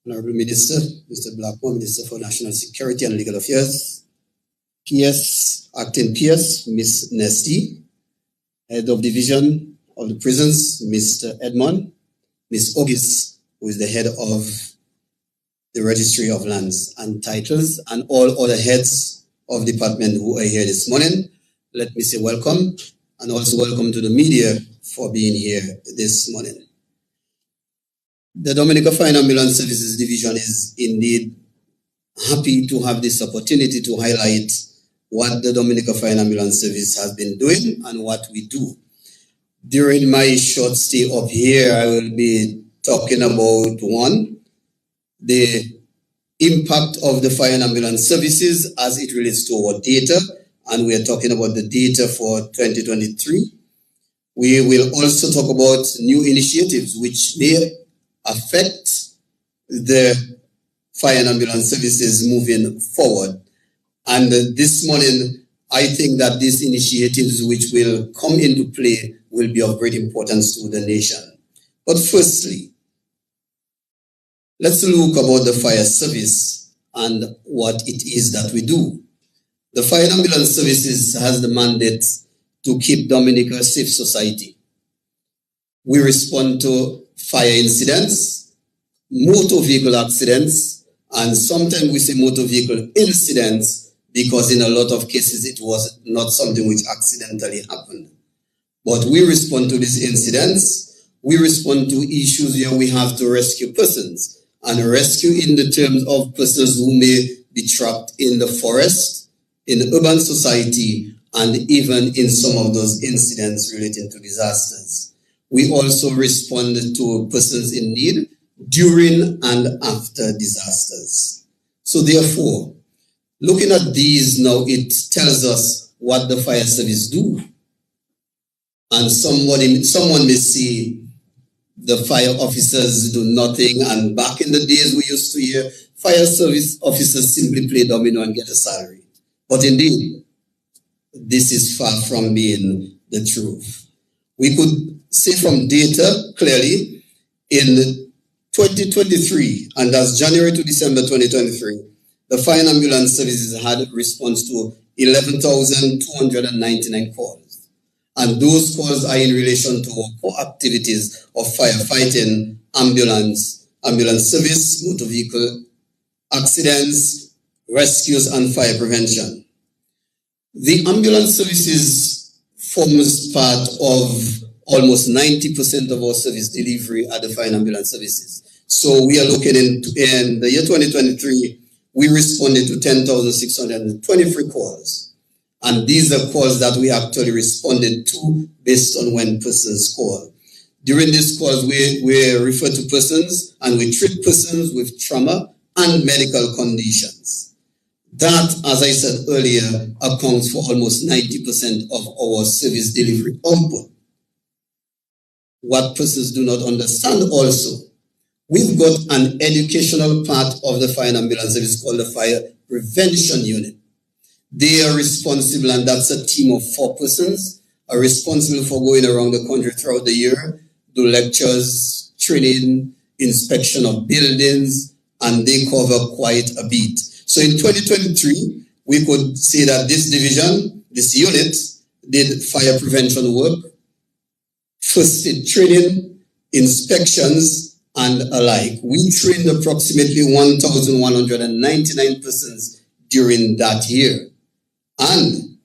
Honorable Minister, Mr. Blackmore, Minister for National Security and Legal Affairs, PS, Acting PS, Ms. Nesty, Head of Division of the Prisons, Mr. Edmond, Ms. August, who is the Head of the Registry of Lands and Titles, and all other heads of department who are here this morning. Let me say welcome, and also welcome to the media for being here this morning. The Dominica Fire Ambulance Services Division is indeed happy to have this opportunity to highlight what the Dominica Fire Ambulance Service has been doing and what we do. During my short stay up here, I will be talking about one, the impact of the fire and ambulance services as it relates to our data, and we are talking about the data for 2023. We will also talk about new initiatives which may affect the fire and ambulance services moving forward. And this morning, I think that these initiatives which will come into play will be of great importance to the nation. But firstly, let's look about the fire service and what it is that we do. The fire and ambulance services has the mandate to keep Dominica a safe society. We respond to fire incidents, motor vehicle accidents, and sometimes we say motor vehicle incidents because in a lot of cases it was not something which accidentally happened. But we respond to these incidents. We respond to issues where we have to rescue persons, and rescue in the terms of persons who may be trapped in the forest, in the urban society, and even in some of those incidents relating to disasters. We also respond to persons in need during and after disasters. So therefore, looking at these now, it tells us what the fire service do. And someone may say the fire officers do nothing, and back in the days we used to hear fire service officers simply play domino and get a salary. But indeed, this is far from being the truth. We could say from data clearly in 2023, and that's January to December 2023, the fire and ambulance services had a response to 11,299 calls. And those calls are in relation to core activities of firefighting, ambulance service, motor vehicle accidents, rescues, and fire prevention. The ambulance services forms part of almost 90% of our service delivery at the fire and ambulance services. So we are looking in the year 2023, we responded to 10,623 calls. And these are calls that we actually responded to based on when persons call. During these calls, we refer to persons and we treat persons with trauma and medical conditions. That, as I said earlier, accounts for almost 90% of our service delivery output. What persons do not understand also, we've got an educational part of the fire and ambulance service called the Fire Prevention Unit. They are responsible, and that's a team of 4 persons, are responsible for going around the country throughout the year, do lectures, training, inspection of buildings, and they cover quite a bit. So in 2023, we could say that this division, this unit, did fire prevention work, first aid training, inspections, and alike. We trained approximately 1,199 persons during that year. And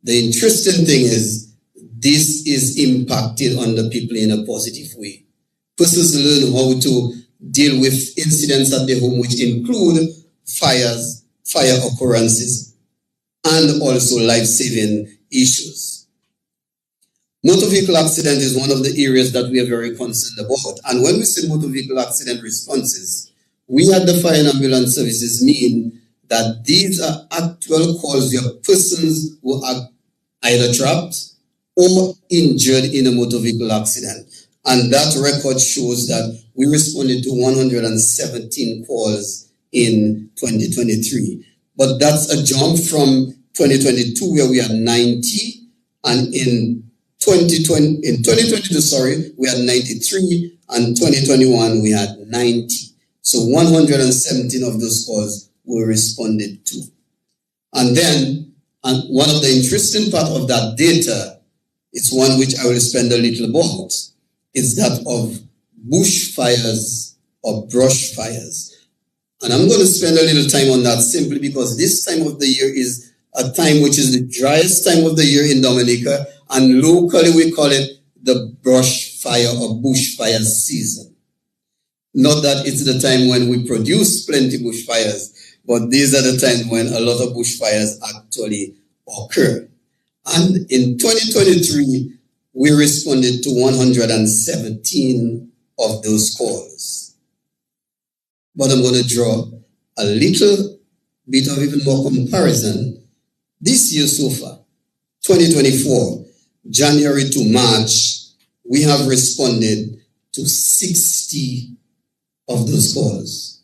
the interesting thing is, this is impacted on the people in a positive way. Persons learn how to deal with incidents at the home, which include fire occurrences, and also life-saving issues. Motor vehicle accident is one of the areas that we are very concerned about. And when we say motor vehicle accident responses, we at the fire and ambulance services mean that these are actual calls where persons who are either trapped or injured in a motor vehicle accident. And that record shows that we responded to 117 calls in 2023. But that's a jump from 2022 where we had 90, and in 2022, we had 93, and 2021 we had 90. So 117 of those calls were responded to. And then, one of the interesting part of that data is one which I will spend a little about, is that of bushfires or brush fires. And I'm going to spend a little time on that simply because this time of the year is a time which is the driest time of the year in Dominica, and locally we call it the brush fire or bushfire season. Not that it's the time when we produce plenty bushfires, but these are the times when a lot of bushfires actually occur. And in 2023, we responded to 117 of those calls. But I'm going to draw a little bit of even more comparison. This year so far, 2024, January to March, we have responded to 60 of those calls.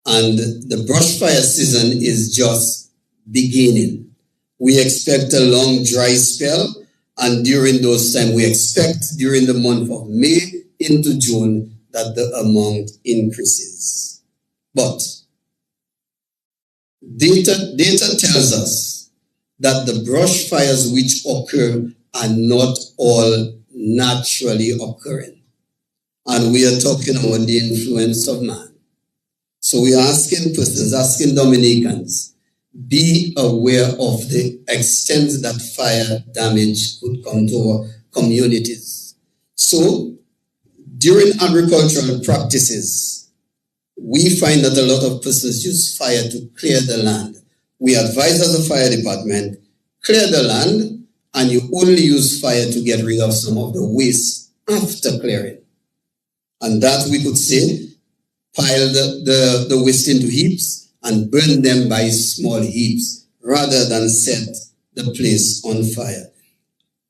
And the brush fire season is just beginning. We expect a long dry spell, and during those times, we expect during the month of May into June that the amount increases. But data tells us that the brush fires which occur are not all naturally occurring. And we are talking about the influence of man. So we are asking persons, asking Dominicans, be aware of the extent that fire damage could come to our communities. So during agricultural practices, we find that a lot of persons use fire to clear the land. We advise as a fire department, clear the land, and you only use fire to get rid of some of the waste after clearing. And that we could say, pile the waste into heaps and burn them by small heaps rather than set the place on fire.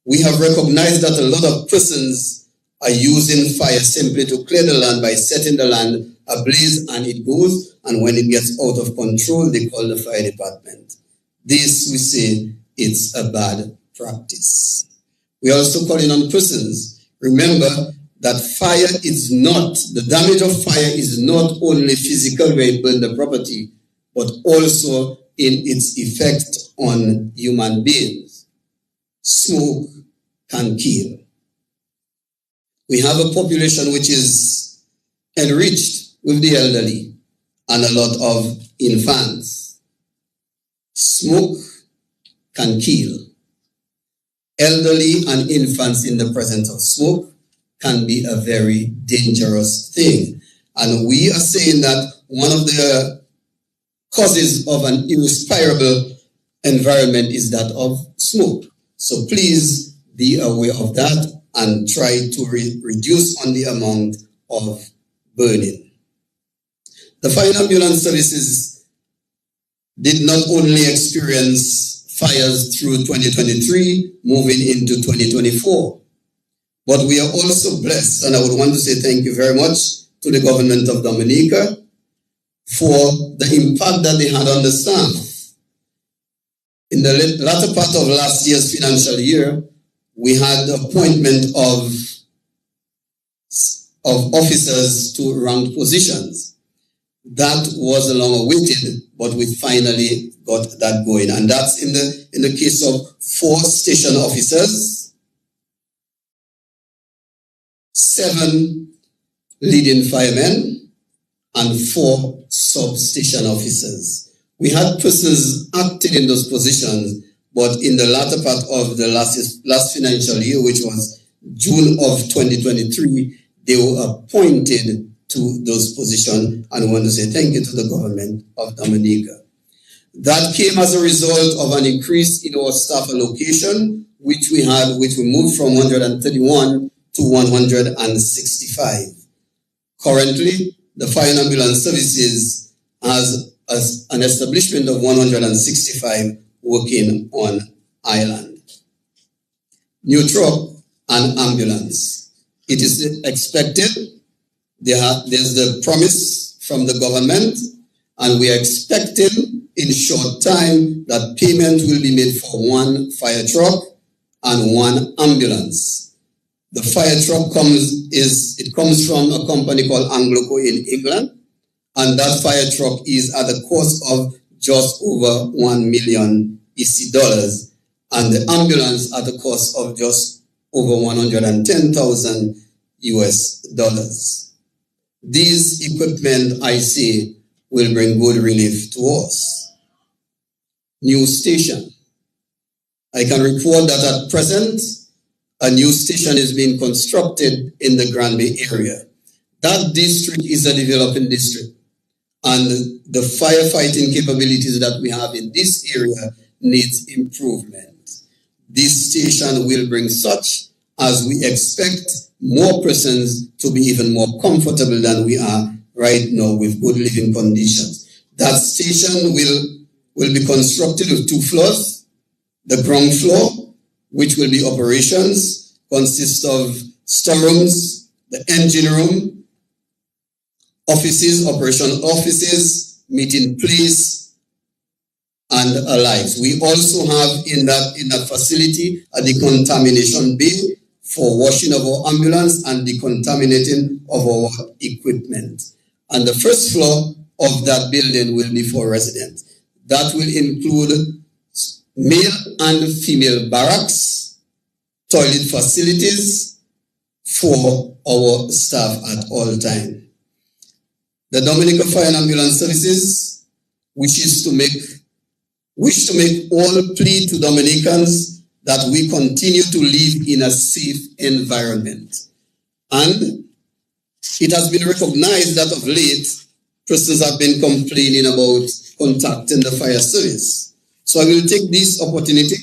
We have recognized that a lot of persons are using fire simply to clear the land by setting the land ablaze, and it goes, and when it gets out of control, they call the fire department. This, we say, it's a bad practice. We are also calling on persons. Remember that fire is not, the damage of fire is not only physical where it burns the property, but also in its effect on human beings. Smoke can kill. We have a population which is enriched with the elderly and a lot of infants. Smoke can kill. Elderly and infants in the presence of smoke can be a very dangerous thing. And we are saying that one of the causes of an irrespirable environment is that of smoke. So please be aware of that and try to reduce on the amount of burning. The fire and ambulance services did not only experience fires through 2023, moving into 2024, but we are also blessed, and I would want to say thank you very much to the government of Dominica for the impact that they had on the staff. In the latter part of last year's financial year, we had the appointment of officers to ranked positions. That was long awaited, but we finally got that going. And that's in the case of 4 station officers, 7 leading firemen, and 4 substation officers. We had persons acting in those positions, but in the latter part of the last financial year, which was June of 2023, they were appointed to those positions, and I want to say thank you to the government of Dominica. That came as a result of an increase in our staff allocation, which we moved from 131 to 165. Currently, the fire and ambulance services has an establishment of 165 working on island. New truck and ambulance. It is expected. There's the promise from the government, and we are expecting in short time that payment will be made for 1 fire truck and 1 ambulance. The fire truck comes from a company called Angloco in England, and that fire truck is at the cost of just over $1 million EC, and the ambulance at the cost of just over 110,000 US dollars. These equipment, I say, will bring good relief to us. New station. I can report that at present, a new station is being constructed in the Granby area. That district is a developing district, and the firefighting capabilities that we have in this area needs improvement. This station will bring such as we expect more persons to be even more comfortable than we are right now with good living conditions. That station will be constructed with 2 floors. The ground floor, which will be operations, consists of storerooms, the engine room, offices, operational offices, meeting place, and alike. We also have in that facility a decontamination bay for washing of our ambulance and decontaminating of our equipment. And the first floor of that building will be for residents. That will include male and female barracks, toilet facilities for our staff at all times. The Dominica Fire and Ambulance Services wish to make all plea to Dominicans that we continue to live in a safe environment. And it has been recognized that of late, persons have been complaining about contacting the fire service. So I will take this opportunity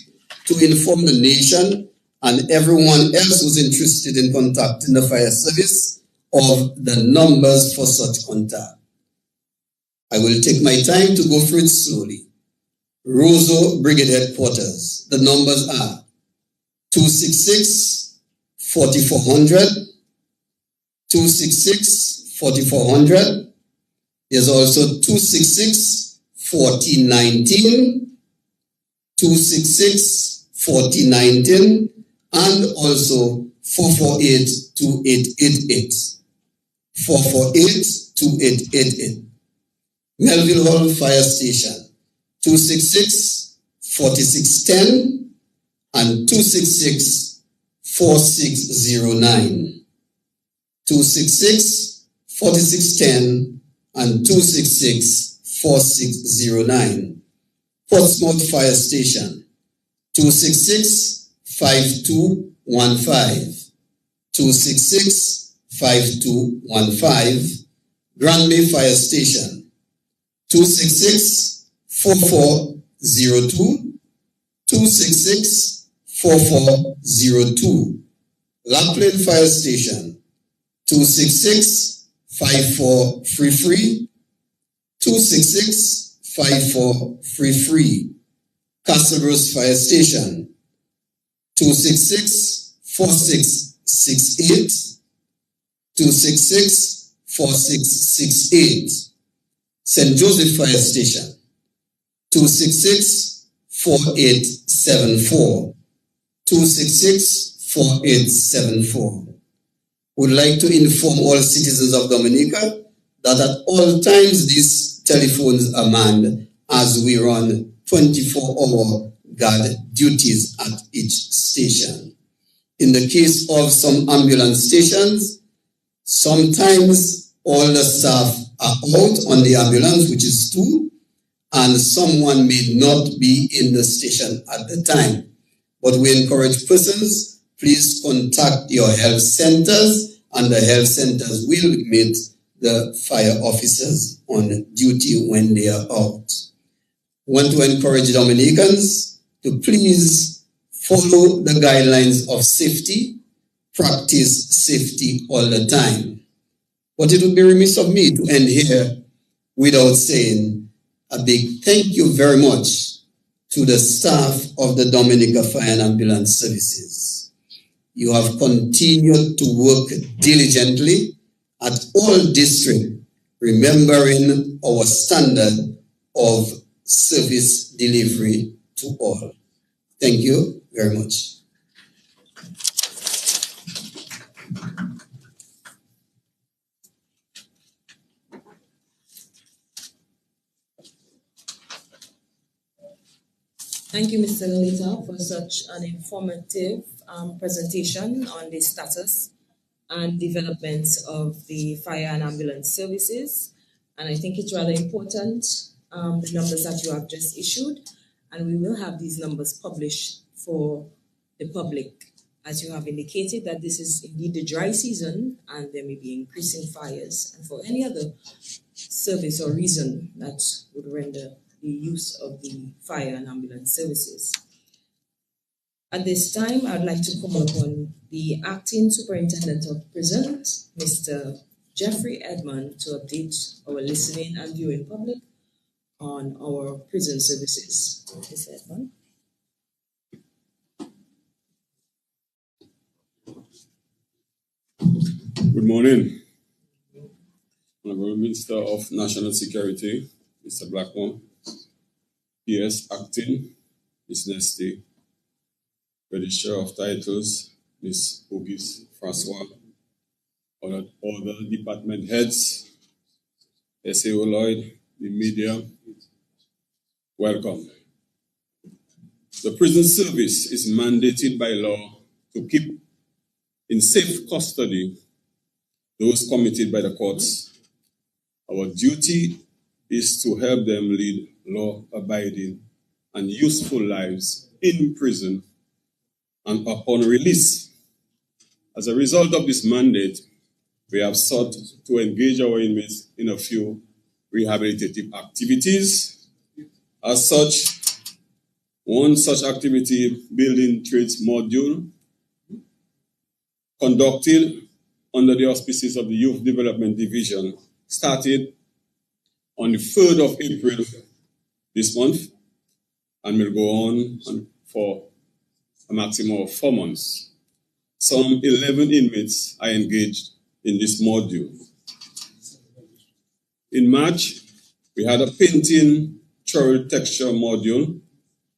to inform the nation and everyone else who's interested in contacting the fire service of the numbers for such contact. I will take my time to go through it slowly. Roseau Brigade Headquarters. The numbers are 266 4400, 266 4400. There's also 266 4019, 266 4019, and also 448 2888. 448 2888. Melville Hall Fire Station. 266 4610 and 266 4609. 266 4610 and 266 4609. Portsmouth Fire Station. 266 5215. 266 5215. Granby Fire Station. 266 4402, 266 4402. Lackland Fire Station. 266 5433, 266 5433. Castlebrook Fire Station. 266 4668, 266 4668. St. Joseph Fire Station. 266 4874, 266 4874. Would like to inform all citizens of Dominica that at all times these telephones are manned as we run 24-hour guard duties at each station. In the case of some ambulance stations, sometimes all the staff are out on the ambulance, which is 2, and someone may not be in the station at the time. But we encourage persons, please contact your health centers, and the health centers will meet the fire officers on duty when they are out. Want to encourage Dominicans to please follow the guidelines of safety, practice safety all the time. But it would be remiss of me to end here without saying a big thank you very much to the staff of the Dominica Fire and Ambulance Services. You have continued to work diligently at all districts, remembering our standard of service delivery to all. Thank you very much. Thank you, Mr. Lalita, for such an informative presentation on the status and development of the fire and ambulance services. And I think it's rather important, the numbers that you have just issued, and we will have these numbers published for the public. As you have indicated that this is indeed the dry season and there may be increasing fires, and for any other service or reason that would render the use of the fire and ambulance services. At this time, I'd like to call upon the Acting Superintendent of Prisons, Mr. Jeffrey Edmond, to update our listening and viewing public on our prison services. Mr. Edmond. Good morning. Honorable Minister of National Security, Mr. Blackmore, PS Acting, Ms. Nesty, Registrar of Titles, Ms. Ogis Francois, all the department heads, SAO Lloyd, the media, welcome. The prison service is mandated by law to keep in safe custody those committed by the courts. Our duty is to help them lead law-abiding and useful lives in prison and upon release. As a result of this mandate, we have sought to engage our inmates in a few rehabilitative activities. As such, one such activity, building trades module, conducted under the auspices of the Youth Development Division, started on the 3rd of April this month and will go on for a maximum of 4 months. Some 11 inmates are engaged in this module. In March, we had a painting choral texture module.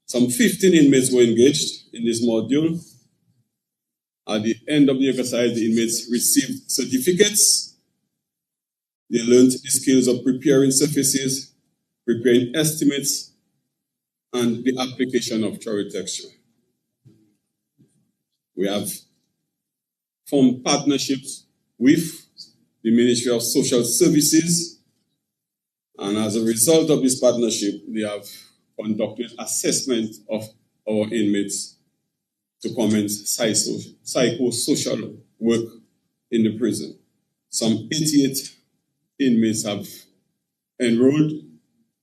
Some 15 inmates were engaged in this module. At the end of the exercise, the inmates received certificates. They learned the skills of preparing surfaces, preparing estimates, and the application of choral texture. We have formed partnerships with the Ministerial Social Services, and as a result of this partnership, they have conducted assessment of our inmates to commence psychosocial work in the prison. Some 88 inmates have enrolled,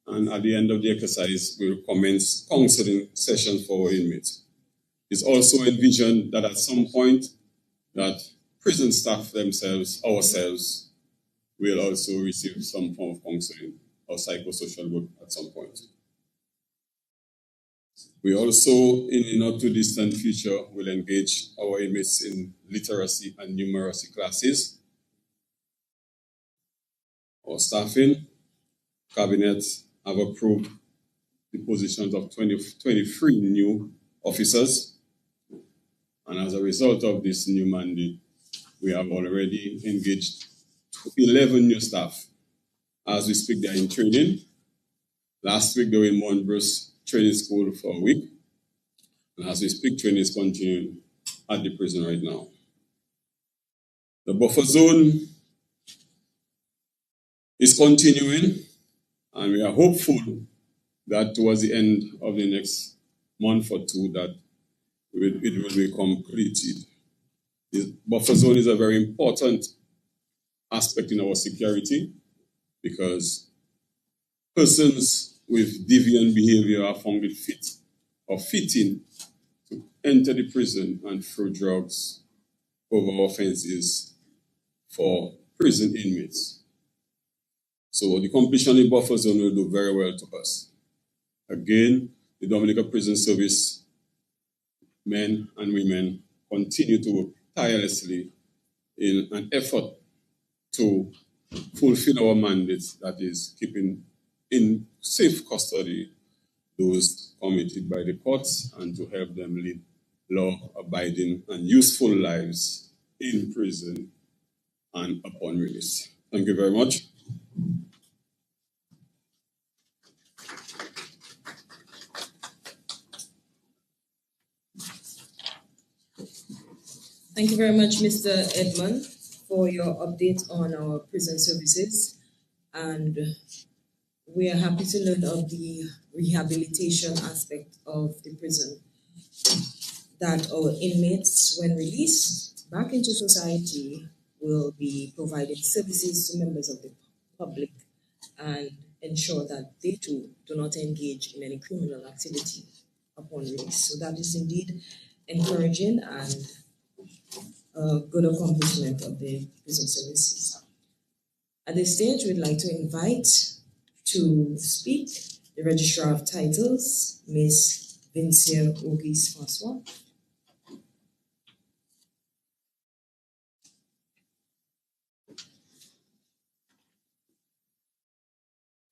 and at the end of the exercise, we will commence counseling sessions for our inmates. It's also envisioned that at some point, that prison staff themselves, ourselves, will also receive some form of counseling or psychosocial work at some point. We also, in the not too distant future, will engage our inmates in literacy and numeracy classes. Our staffing cabinets have approved the positions of 23 new officers. And as a result of this new mandate, we have already engaged 11 new staff. As we speak, they are in training. Last week, they were in Monbrose training school for a week. And as we speak, training is continuing at the prison right now. The buffer zone is continuing, and we are hopeful that towards the end of the next month or two that it will be completed. The buffer zone is a very important aspect in our security because persons with deviant behavior are found fit or fitting to enter the prison and throw drugs over offenses for prison inmates. So the completion of the buffer zone will do very well to us. Again, the Dominica Prison Service men and women continue to work tirelessly in an effort to fulfill our mandate, that is keeping in safe custody those committed by the courts and to help them lead law-abiding and useful lives in prison and upon release. Thank you very much. Thank you very much, Mr. Edmond, for your update on our prison services. And we are happy to learn of the rehabilitation aspect of the prison, that our inmates, when released back into society, will be providing services to members of the public and ensure that they too do not engage in any criminal activity upon release. So that is indeed encouraging and a good accomplishment of the prison services. At this stage, we'd like to invite to speak the Registrar of Titles, Ms. Vincia Ogis Francois.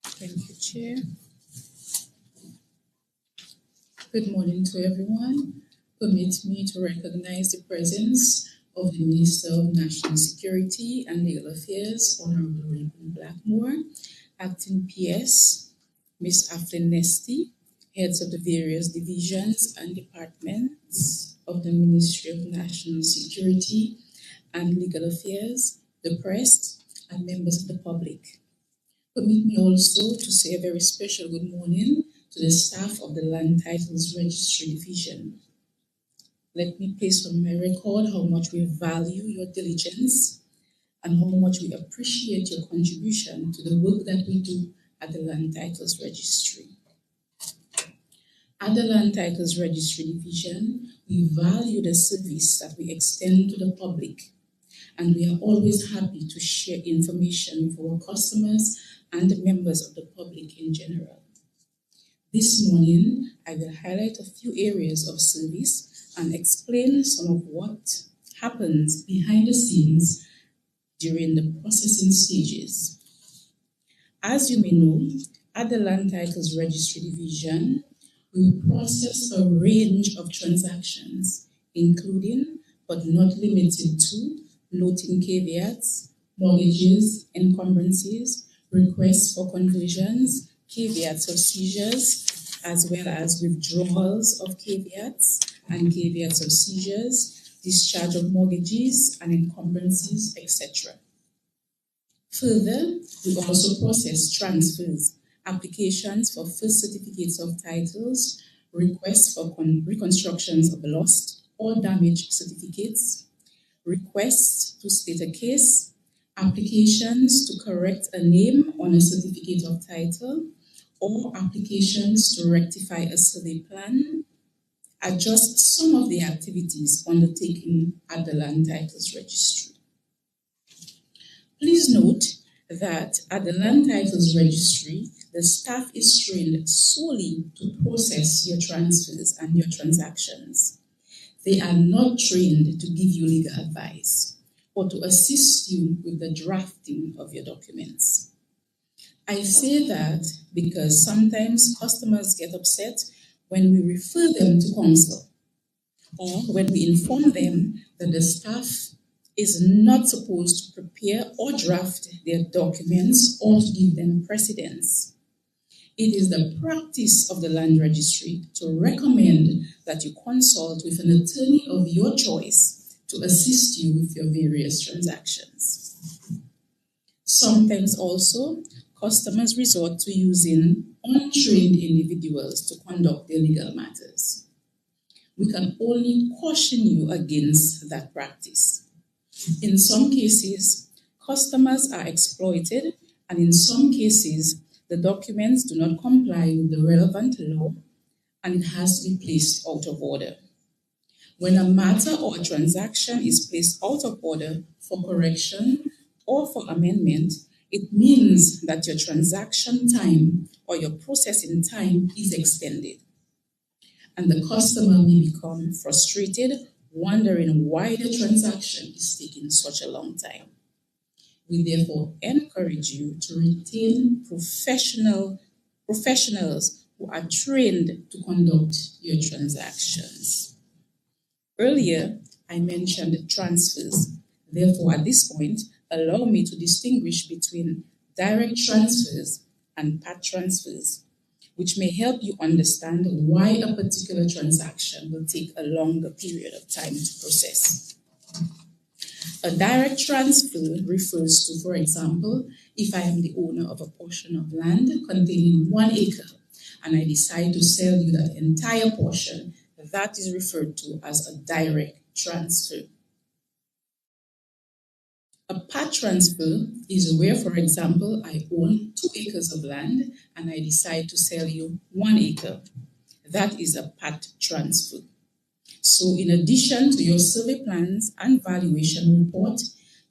Thank you, Chair. Good morning to everyone. Permit me to recognize the presence of the Minister of National Security and Legal Affairs, Honorable Raymond Blackmore, Acting PS, Ms. Aflin Nesty, heads of the various divisions and departments of the Ministry of National Security and Legal Affairs, the press, and members of the public. Permit me also to say a very special good morning to the staff of the Land Titles Registry Division. Let me place on my record how much we value your diligence and how much we appreciate your contribution to the work that we do at the Land Titles Registry. At the Land Titles Registry Division, we value the service that we extend to the public, and we are always happy to share information with our customers and the members of the public in general. This morning, I will highlight a few areas of service and explain some of what happens behind the scenes during the processing stages. As you may know, at the Land Titles Registry Division, we process a range of transactions, including but not limited to noting caveats, mortgages, encumbrances, requests for conversions, caveats of seizures, as well as withdrawals of caveats and caveats of seizures, discharge of mortgages and encumbrances, etc. Further, we also process transfers, applications for first certificates of titles, requests for reconstructions of lost or damaged certificates, requests to state a case, applications to correct a name on a certificate of title, or applications to rectify a survey plan, are just some of the activities undertaken at the Land Titles Registry. Please note that at the Land Titles Registry, the staff is trained solely to process your transfers and your transactions. They are not trained to give you legal advice or to assist you with the drafting of your documents. I say that because sometimes customers get upset when we refer them to counsel or when we inform them that the staff is not supposed to prepare or draft their documents or to give them precedence. It is the practice of the Land Registry to recommend that you consult with an attorney of your choice to assist you with your various transactions. Sometimes also, customers resort to using untrained individuals to conduct their legal matters. We can only caution you against that practice. In some cases, customers are exploited, and in some cases, the documents do not comply with the relevant law, and it has to be placed out of order. When a matter or a transaction is placed out of order for correction or for amendment, it means that your transaction time or your processing time is extended. And the customer may become frustrated, wondering why the transaction is taking such a long time. We therefore encourage you to retain professionals who are trained to conduct your transactions. Earlier, I mentioned transfers. Therefore, at this point, allow me to distinguish between direct transfers and part transfers, which may help you understand why a particular transaction will take a longer period of time to process. A direct transfer refers to, for example, if I am the owner of a portion of land containing 1 acre and I decide to sell you that entire portion, that is referred to as a direct transfer. A part transfer is where, for example, I own 2 acres of land and I decide to sell you 1 acre. That is a part transfer. So in addition to your survey plans and valuation report,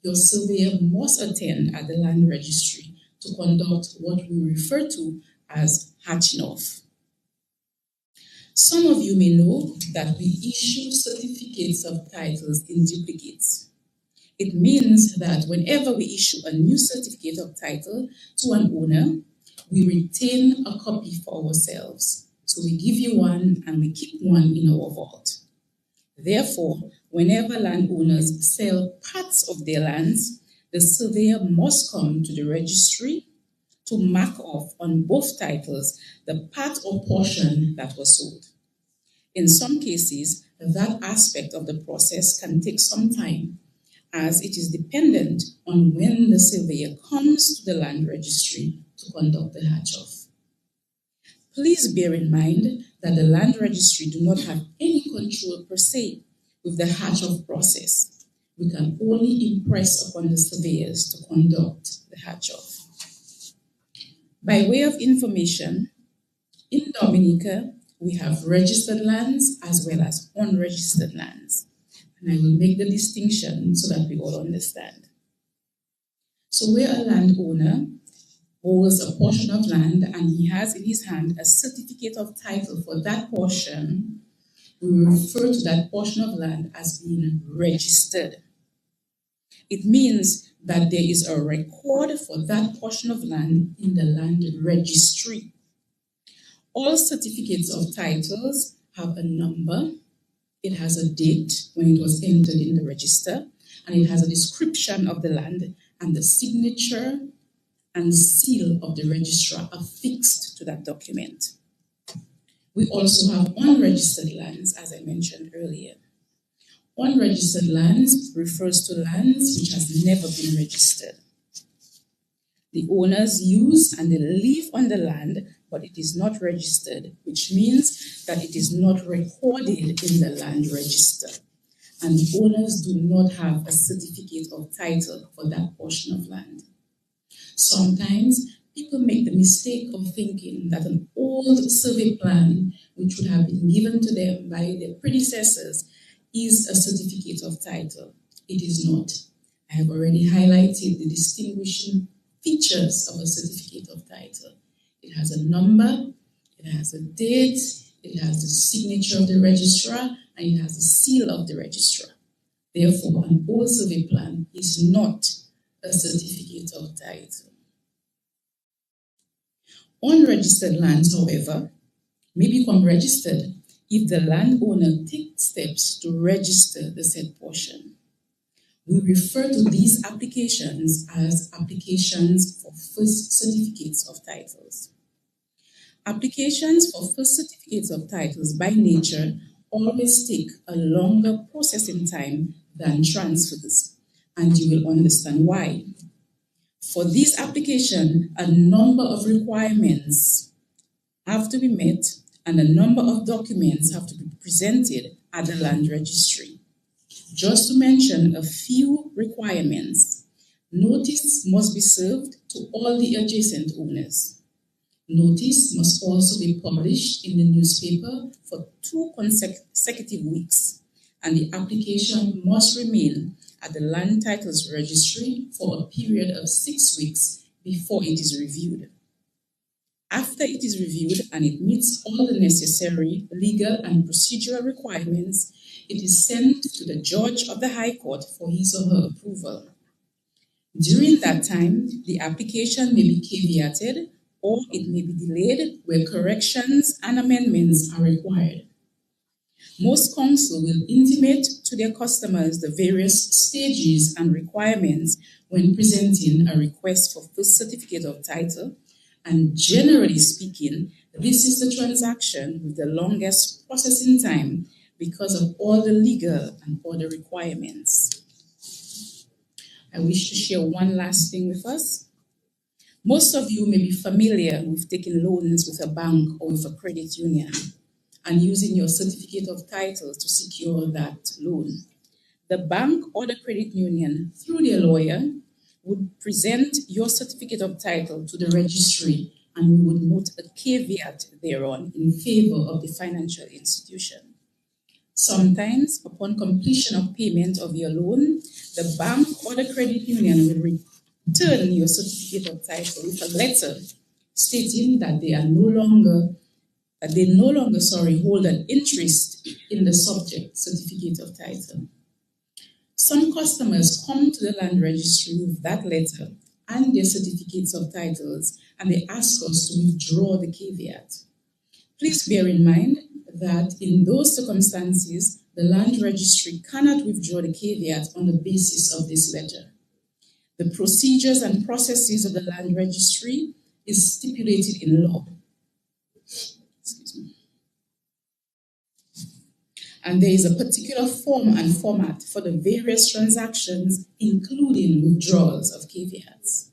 your surveyor must attend at the land registry to conduct what we refer to as hatching off. Some of you may know that we issue certificates of titles in duplicates. It means that whenever we issue a new certificate of title to an owner, we retain a copy for ourselves. So we give you one and we keep one in our vault. Therefore, whenever landowners sell parts of their lands, the surveyor must come to the registry to mark off on both titles the part or portion that was sold. In some cases, that aspect of the process can take some time, as it is dependent on when the surveyor comes to the land registry to conduct the hatch-off. Please bear in mind that the land registry do not have any control per se with the hatch-off process. We can only impress upon the surveyors to conduct the hatch-off. By way of information, in Dominica, we have registered lands as well as unregistered lands. And I will make the distinction so that we all understand. So where a landowner holds a portion of land and he has in his hand a certificate of title for that portion, we refer to that portion of land as being registered. It means that there is a record for that portion of land in the land registry. All certificates of titles have a number, it has a date when it was entered in the register, and it has a description of the land, and the signature and seal of the registrar are fixed to that document. We also have unregistered lands, as I mentioned earlier. Unregistered lands refers to lands which has never been registered. The owners use and they live on the land, but it is not registered, which means that it is not recorded in the land register. And the owners do not have a certificate of title for that portion of land. Sometimes people make the mistake of thinking that an old survey plan, which would have been given to them by their predecessors, is a certificate of title. It is not. I have already highlighted the distinguishing features of a certificate of title. It has a number, it has a date, it has the signature of the registrar, and it has the seal of the registrar. Therefore, an old survey plan is not a certificate of title. Unregistered lands, however, may become registered if the landowner takes steps to register the said portion. We refer to these applications as applications for first certificates of titles. Applications for first certificates of titles by nature always take a longer processing time than transfers, and you will understand why. For this application, a number of requirements have to be met and a number of documents have to be presented at the land registry. Just to mention a few requirements, notice must be served to all the adjacent owners. Notice must also be published in the newspaper for 2 consecutive weeks, and the application must remain at the Land Titles Registry for a period of 6 weeks before it is reviewed. After it is reviewed and it meets all the necessary legal and procedural requirements, it is sent to the judge of the High Court for his or her approval. During that time, the application may be caveated or it may be delayed where corrections and amendments are required. Most counsel will intimate to their customers the various stages and requirements when presenting a request for first certificate of title, and generally speaking, this is the transaction with the longest processing time because of all the legal and other requirements. I wish to share one last thing with us. Most of you may be familiar with taking loans with a bank or with a credit union and using your certificate of title to secure that loan. The bank or the credit union, through their lawyer, would present your certificate of title to the registry, and we would note a caveat thereon in favor of the financial institution. Sometimes, upon completion of payment of your loan, the bank or the credit union will return your certificate of title with a letter stating that they no longer hold an interest in the subject certificate of title. Some customers come to the land registry with that letter and their certificates of titles, and they ask us to withdraw the caveat. Please bear in mind that in those circumstances, the land registry cannot withdraw the caveat on the basis of this letter. The procedures and processes of the land registry is stipulated in law. Excuse me. And there is a particular form and format for the various transactions, including withdrawals of caveats.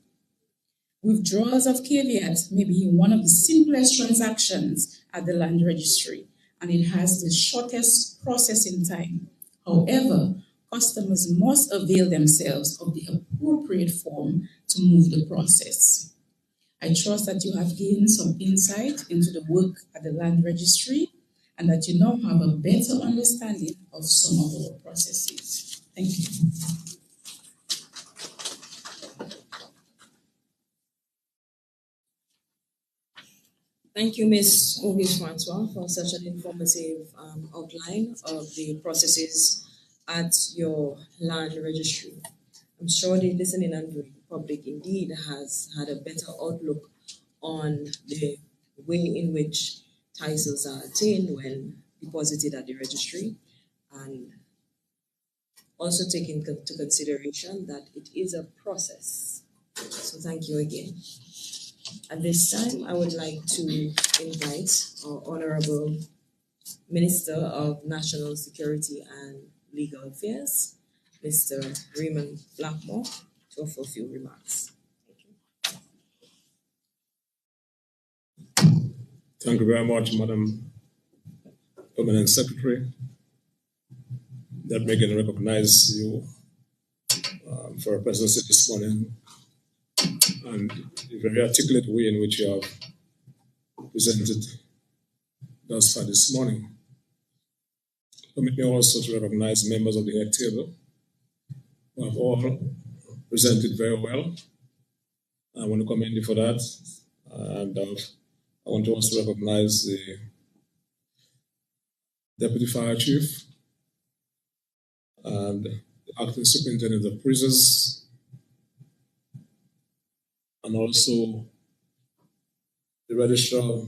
Withdrawals of caveats may be one of the simplest transactions at the land registry, and it has the shortest processing time. However, customers must avail themselves of the appropriate form to move the process. I trust that you have gained some insight into the work at the land registry and that you now have a better understanding of some of our processes. Thank you. Thank you, Ms. Francois, for such an informative outline of the processes at your land registry. I'm sure the listening and viewing public indeed has had a better outlook on the way in which titles are attained when deposited at the registry, and also take into consideration that it is a process. So thank you again. At this time, I would like to invite our Honorable Minister of National Security and Legal Affairs, Mr. Raymond Blackmore, to offer a few remarks. Thank you very much, Madam Permanent Secretary. That may can recognize you for your presence this morning and the very articulate way in which you have presented thus far this morning. Permit me also to recognize members of the head table who have all presented very well. I want to commend you for that. And I want to also recognize the Deputy Fire Chief and the Acting Superintendent of Prisons, and also the Registrar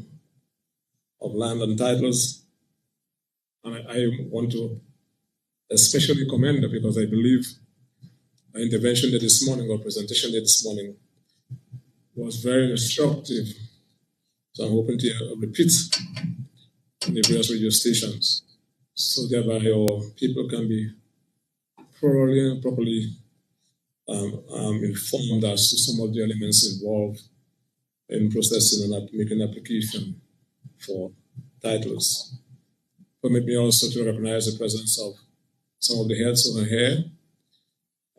of Land and Titles. And I want to especially commend her because I believe our intervention this morning, or presentation this morning, was very instructive. So I'm hoping to repeat in the various radio stations, so thereby our people can be properly informed as to some of the elements involved in processing and making application for titles. Permit me also to recognize the presence of some of the heads over here.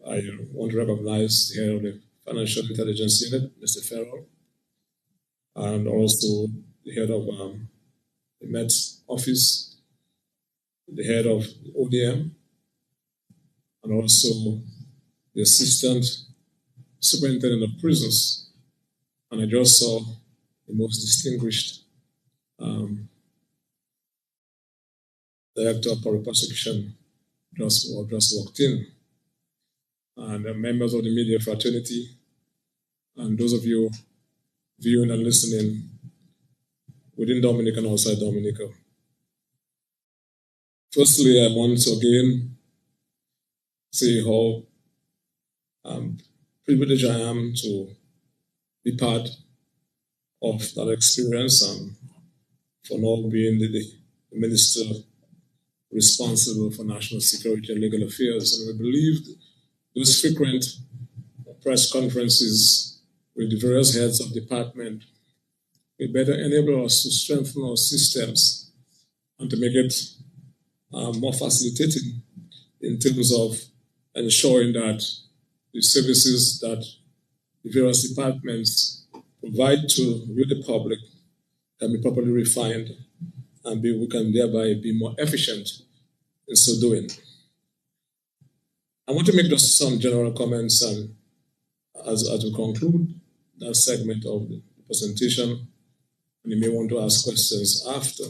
I want to recognize the head of the Financial Intelligence Unit, Mr. Farrell, and also the head of the Met Office, the head of ODM, and also the Assistant Superintendent of Prisons. And I just saw the most distinguished Director of Public Prosecution just walked in. And the members of the media fraternity, and those of you viewing and listening within Dominica and outside Dominica. Firstly, I want to again say how privileged I am to be part of that experience, and for now being the Minister responsible for national security and legal affairs. And we believed those frequent press conferences with the various heads of department will better enable us to strengthen our systems and to make it more facilitating in terms of ensuring that the services that the various departments provide to the public can be properly refined and we can thereby be more efficient in so doing. I want to make just some general comments as we conclude that segment of the presentation, and you may want to ask questions after.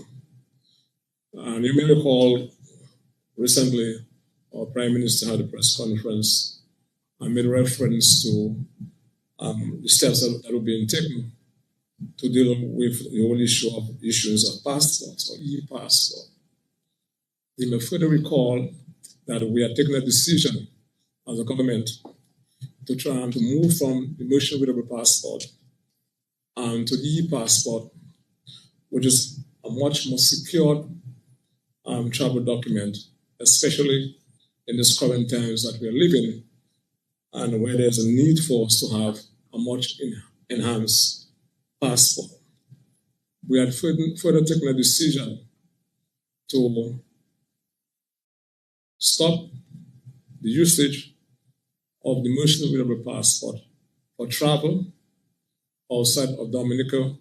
And you may recall recently our Prime Minister had a press conference and made reference to the steps that were being taken to deal with the whole issue of issues of passports or e-passport. You may further recall that we are taking a decision as a government to try and to move from the motion readable passport to the e-passport, which is a much more secure travel document, especially in these current times that we are living and where there's a need for us to have a much enhanced passport. We had further taken a decision to stop the usage of the motion readable passport for travel outside of Dominica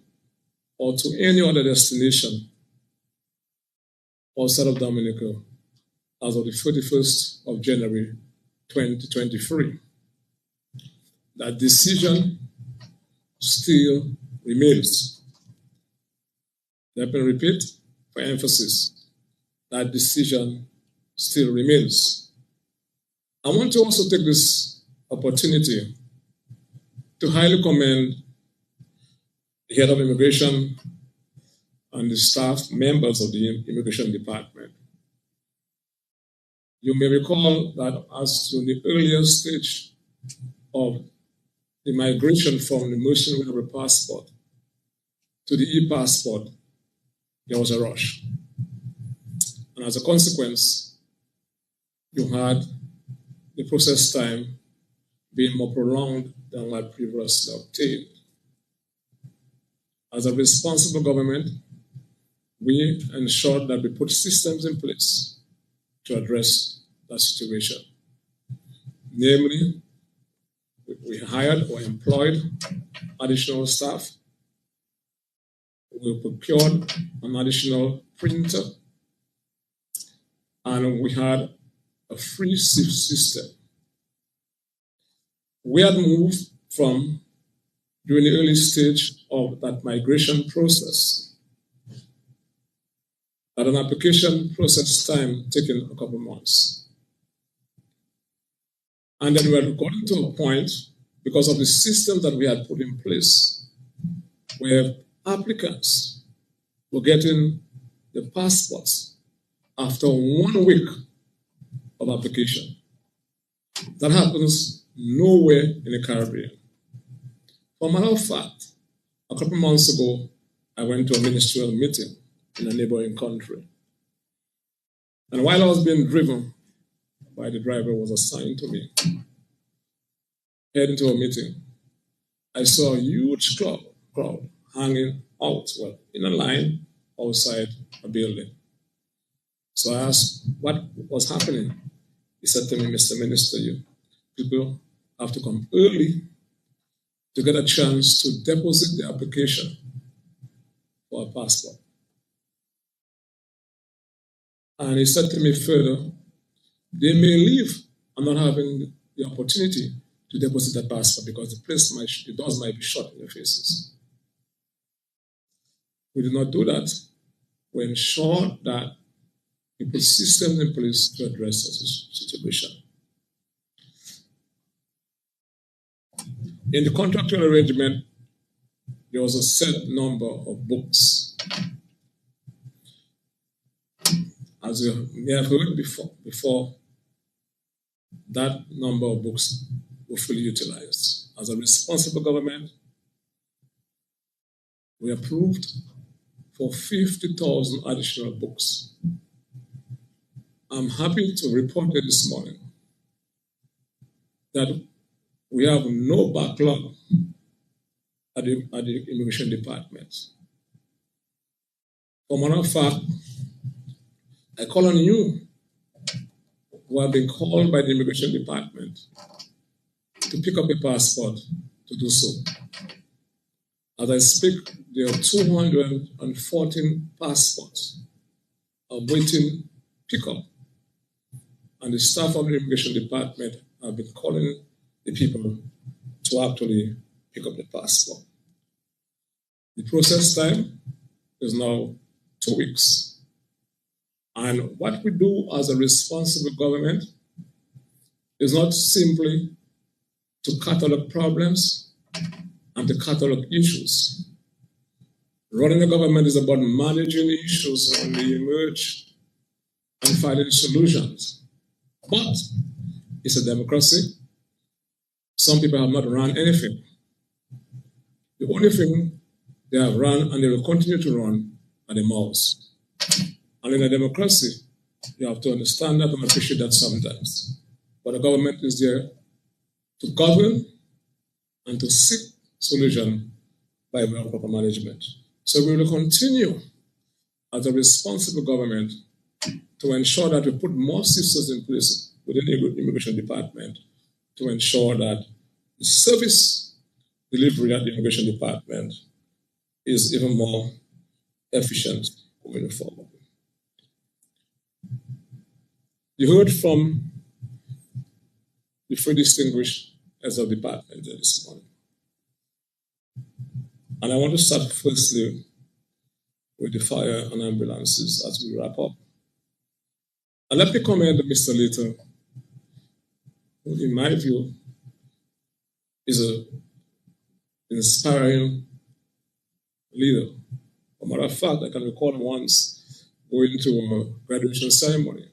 or to any other destination outside of Dominica as of the 31st of January 2023. That decision still remains. Let me repeat for emphasis, that decision still remains. I want to also take this opportunity to highly commend the head of immigration and the staff members of the immigration department. You may recall that as to the earlier stage of the migration from the motion readable passport to the e-passport, there was a rush. And as a consequence, you had the process time being more prolonged than what previously obtained. As a responsible government, we ensured that we put systems in place to address that situation. Namely, we hired or employed additional staff. We procured an additional printer, and we had a free SIF system. We had moved from, during the early stage of that migration process, at an application process time taking a couple months. And then we had gotten to a point, because of the system that we had put in place, where applicants were getting the passports after 1 week of application. That happens nowhere in the Caribbean. For a matter of fact, a couple months ago, I went to a ministerial meeting in a neighboring country. And while I was being driven by the driver who was assigned to me, heading to a meeting, I saw a huge crowd hanging out, in a line outside a building. So I asked what was happening. He said to me, Mr. Minister, people have to come early to get a chance to deposit the application for a passport. And he said to me further, they may leave and not having the opportunity to deposit that passport because the doors might be shut in their faces. We did not do that. We ensured that we put systems in place to address this situation. In the contractual arrangement, there was a set number of books. As you may have heard before, that number of books were fully utilized. As a responsible government, we approved for 50,000 additional books. I'm happy to report here this morning that we have no backlog at the Immigration Department. For matter of fact, I call on you who have been called by the Immigration Department to pick up a passport to do so. As I speak, there are 214 passports awaiting pickup, and the staff of the Immigration Department have been calling the people to actually pick up the passport. The process time is now 2 weeks. And what we do as a responsible government is not simply to catalog problems and to catalog issues. Running a government is about managing issues when they emerge and finding solutions. But it's a democracy. Some people have not run anything. The only thing they have run and they will continue to run are the mouths. And in a democracy, you have to understand that and appreciate that sometimes. But the government is there to govern and to seek solution by way of proper management. So we will continue as a responsible government to ensure that we put more systems in place within the Immigration Department to ensure that the service delivery at the Immigration Department is even more efficient moving forward. You heard from the three distinguished heads of department this morning. And I want to start firstly with the fire and ambulances as we wrap up. And let me commend Mr. Little, who in my view is an inspiring leader. As a matter of fact, I can recall once going to a graduation ceremony.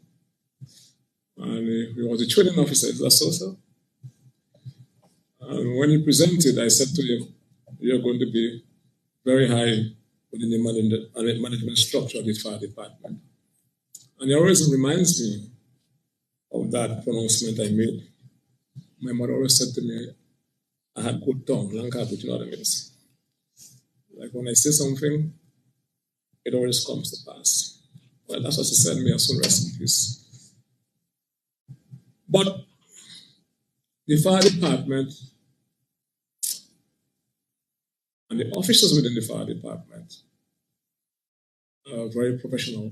And he was a training officer, is that so, sir? And when he presented, I said to him, "You're going to be very high within the management structure of the fire department." And he always reminds me of that pronouncement I made. My mother always said to me, I had good tongue, but you know what I mean? Like when I say something, it always comes to pass. Well, that's what she said to me, I soon rest in peace. But the fire department and the officers within the fire department are very professional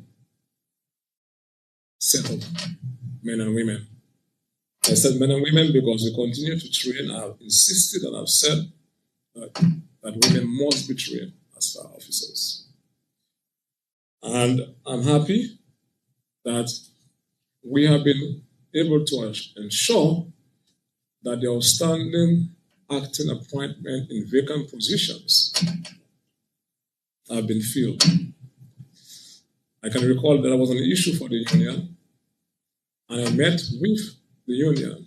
set of men and women. I said men and women because we continue to train. I've insisted and I've said that women must be trained as fire officers. And I'm happy that we have been able to ensure that the outstanding acting appointment in vacant positions have been filled. I can recall that was an issue for the union, and I met with the union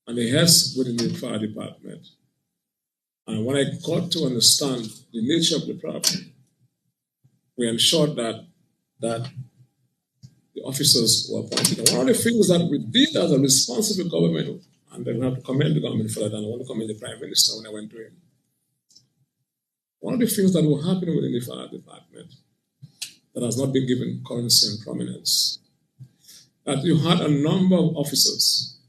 and the heads within the fire department. And when I got to understand the nature of the problem, we ensured that the officers were appointed. And one of the things that we did as a responsible government, and I have to commend the government for that, and I want to commend the Prime Minister when I went to him. One of the things that will happen within the fire department that has not been given currency and prominence, that you had a number of officers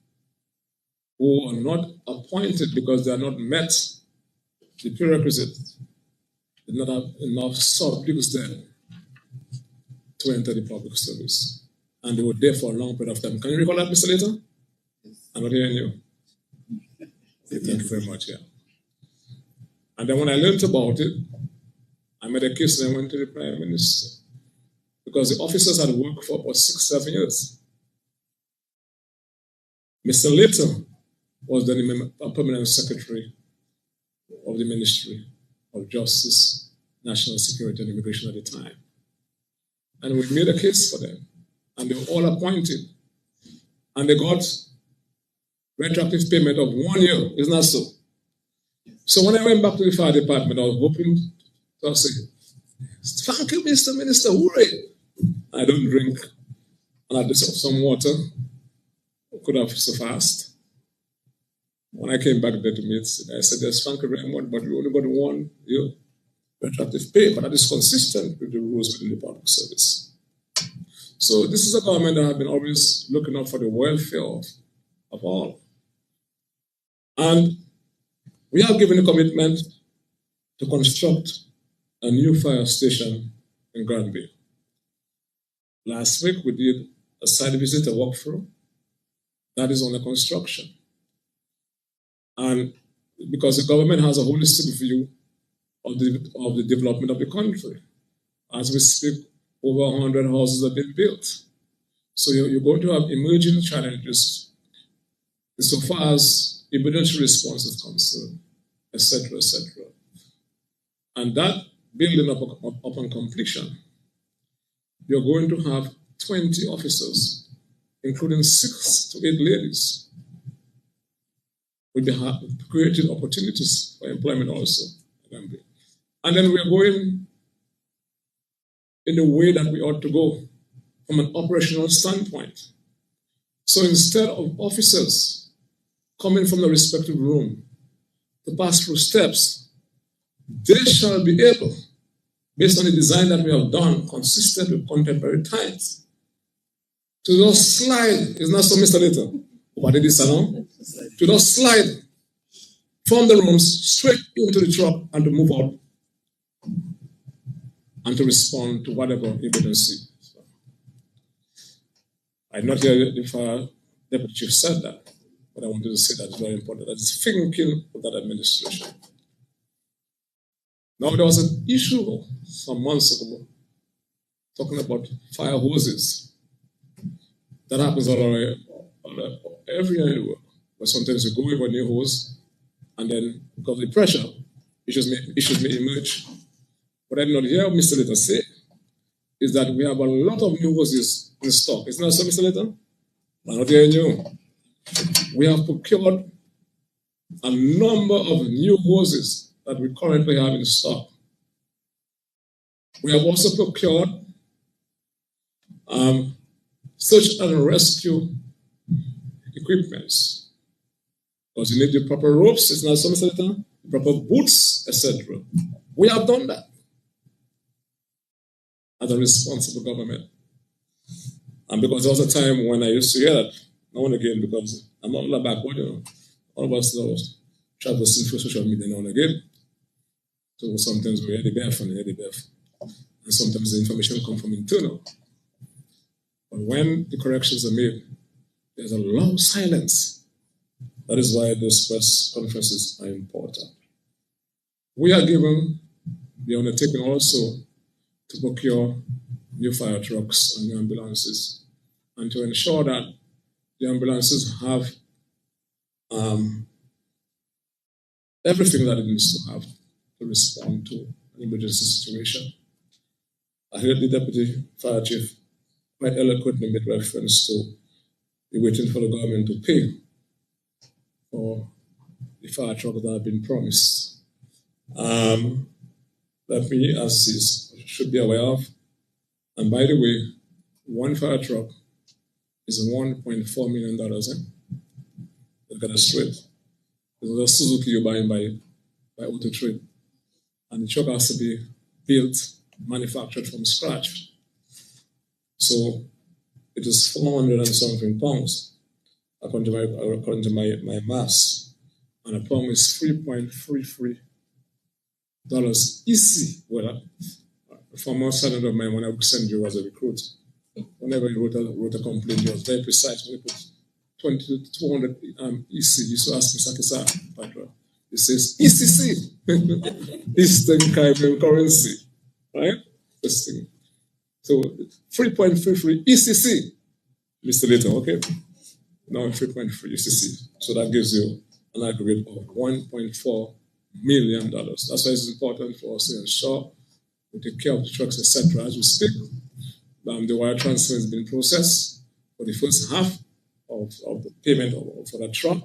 who are not appointed because they are not met the prerequisite, did not have enough surplus then to enter the public service. And they were there for a long period of time. Can you recall that, Mr. Later? I'm not hearing you. Thank you very much, yeah. And then when I learned about it, I made a case and I went to the Prime Minister. Because the officers had worked for about 6-7 years. Mr. Little was then a permanent secretary of the Ministry of Justice, National Security and Immigration at the time. And we made a case for them. And they were all appointed. And they got retroactive payment of 1 year. Isn't that so? So when I went back to the fire department, I was hoping to say, "Thank you, Mr. Minister, hooray." I don't drink and at least some water could have sufficed. When I came back there to meet, I said, "Yes, thank you very much, but we only got one retroactive pay, but that is consistent with the rules within the public service." So this is a government that has been always looking out for the welfare of all. And we have given a commitment to construct a new fire station in Granby. Last week, we did a site visit, a walkthrough. That is under construction. And because the government has a holistic view of the development of the country, as we speak, over 100 houses have been built. So you're going to have emerging challenges so far as emergency response is concerned, etc., etc. And that building upon completion, you're going to have 20 officers, including 6 to 8 ladies. We'll be creating opportunities for employment also. And then we're going in the way that we ought to go from an operational standpoint. So instead of officers coming from the respective room to pass through steps, they shall be able, based on the design that we have done, consistent with contemporary times, to just slide. It's not so, Mr. Little, what did this salon? To just slide from the rooms straight into the truck and to move out and to respond to whatever emergency. So, I not hear if Deputy Chief said that, but I wanted to say that it's very important. That is thinking of that administration. Now, there was an issue some months ago talking about fire hoses. That happens every year in the world, where sometimes you go with a new hose, and then because of the pressure, issues may emerge. What I did not hear Mr. Little say is that we have a lot of new hoses in stock. Isn't that so, Mr. Little? I'm not hearing you. We have procured a number of new hoses that we currently have in stock. We have also procured search and rescue equipments. Because you need the proper ropes, it's not so, Mr. Little, the proper boots, etc. We have done that as a responsible government. And because there was a time when I used to hear that, now and again, because I'm not all backward, all of us travel through social media now and again. So sometimes we hear the BF and hear the BF. And sometimes the information comes from internal. But when the corrections are made, there's a long silence. That is why those press conferences are important. We are given the undertaking also to procure new fire trucks and new ambulances, and to ensure that the ambulances have everything that it needs to have to respond to an emergency situation. I heard the Deputy Fire Chief quite eloquently made reference to the waiting for the government to pay for the fire trucks that have been promised. That we as CIS should be aware of. And by the way, one fire truck is $1.4 million. Look at that straight. There's a Suzuki you're buying by Auto Trade. And the truck has to be built, manufactured from scratch. So it is 400 and something pounds, according to my maths. And a pound is $3.33 EC. Well, a former sergeant of mine, when I would send you as a recruit, whenever he wrote a complaint, he was very precise. When he put 20 to 200 EC, he used to ask me, Sakisa, Patra. He says, ECC, Eastern Caribbean currency, right? This thing. So 3.33 ECC, Mr. Little, okay? Now 3.3 ECC. So that gives you an aggregate of $1.4 million. That's why it's important for us to ensure we take care of the trucks, etc. As we speak, the wire transfer has been processed for the first half of the payment for that truck,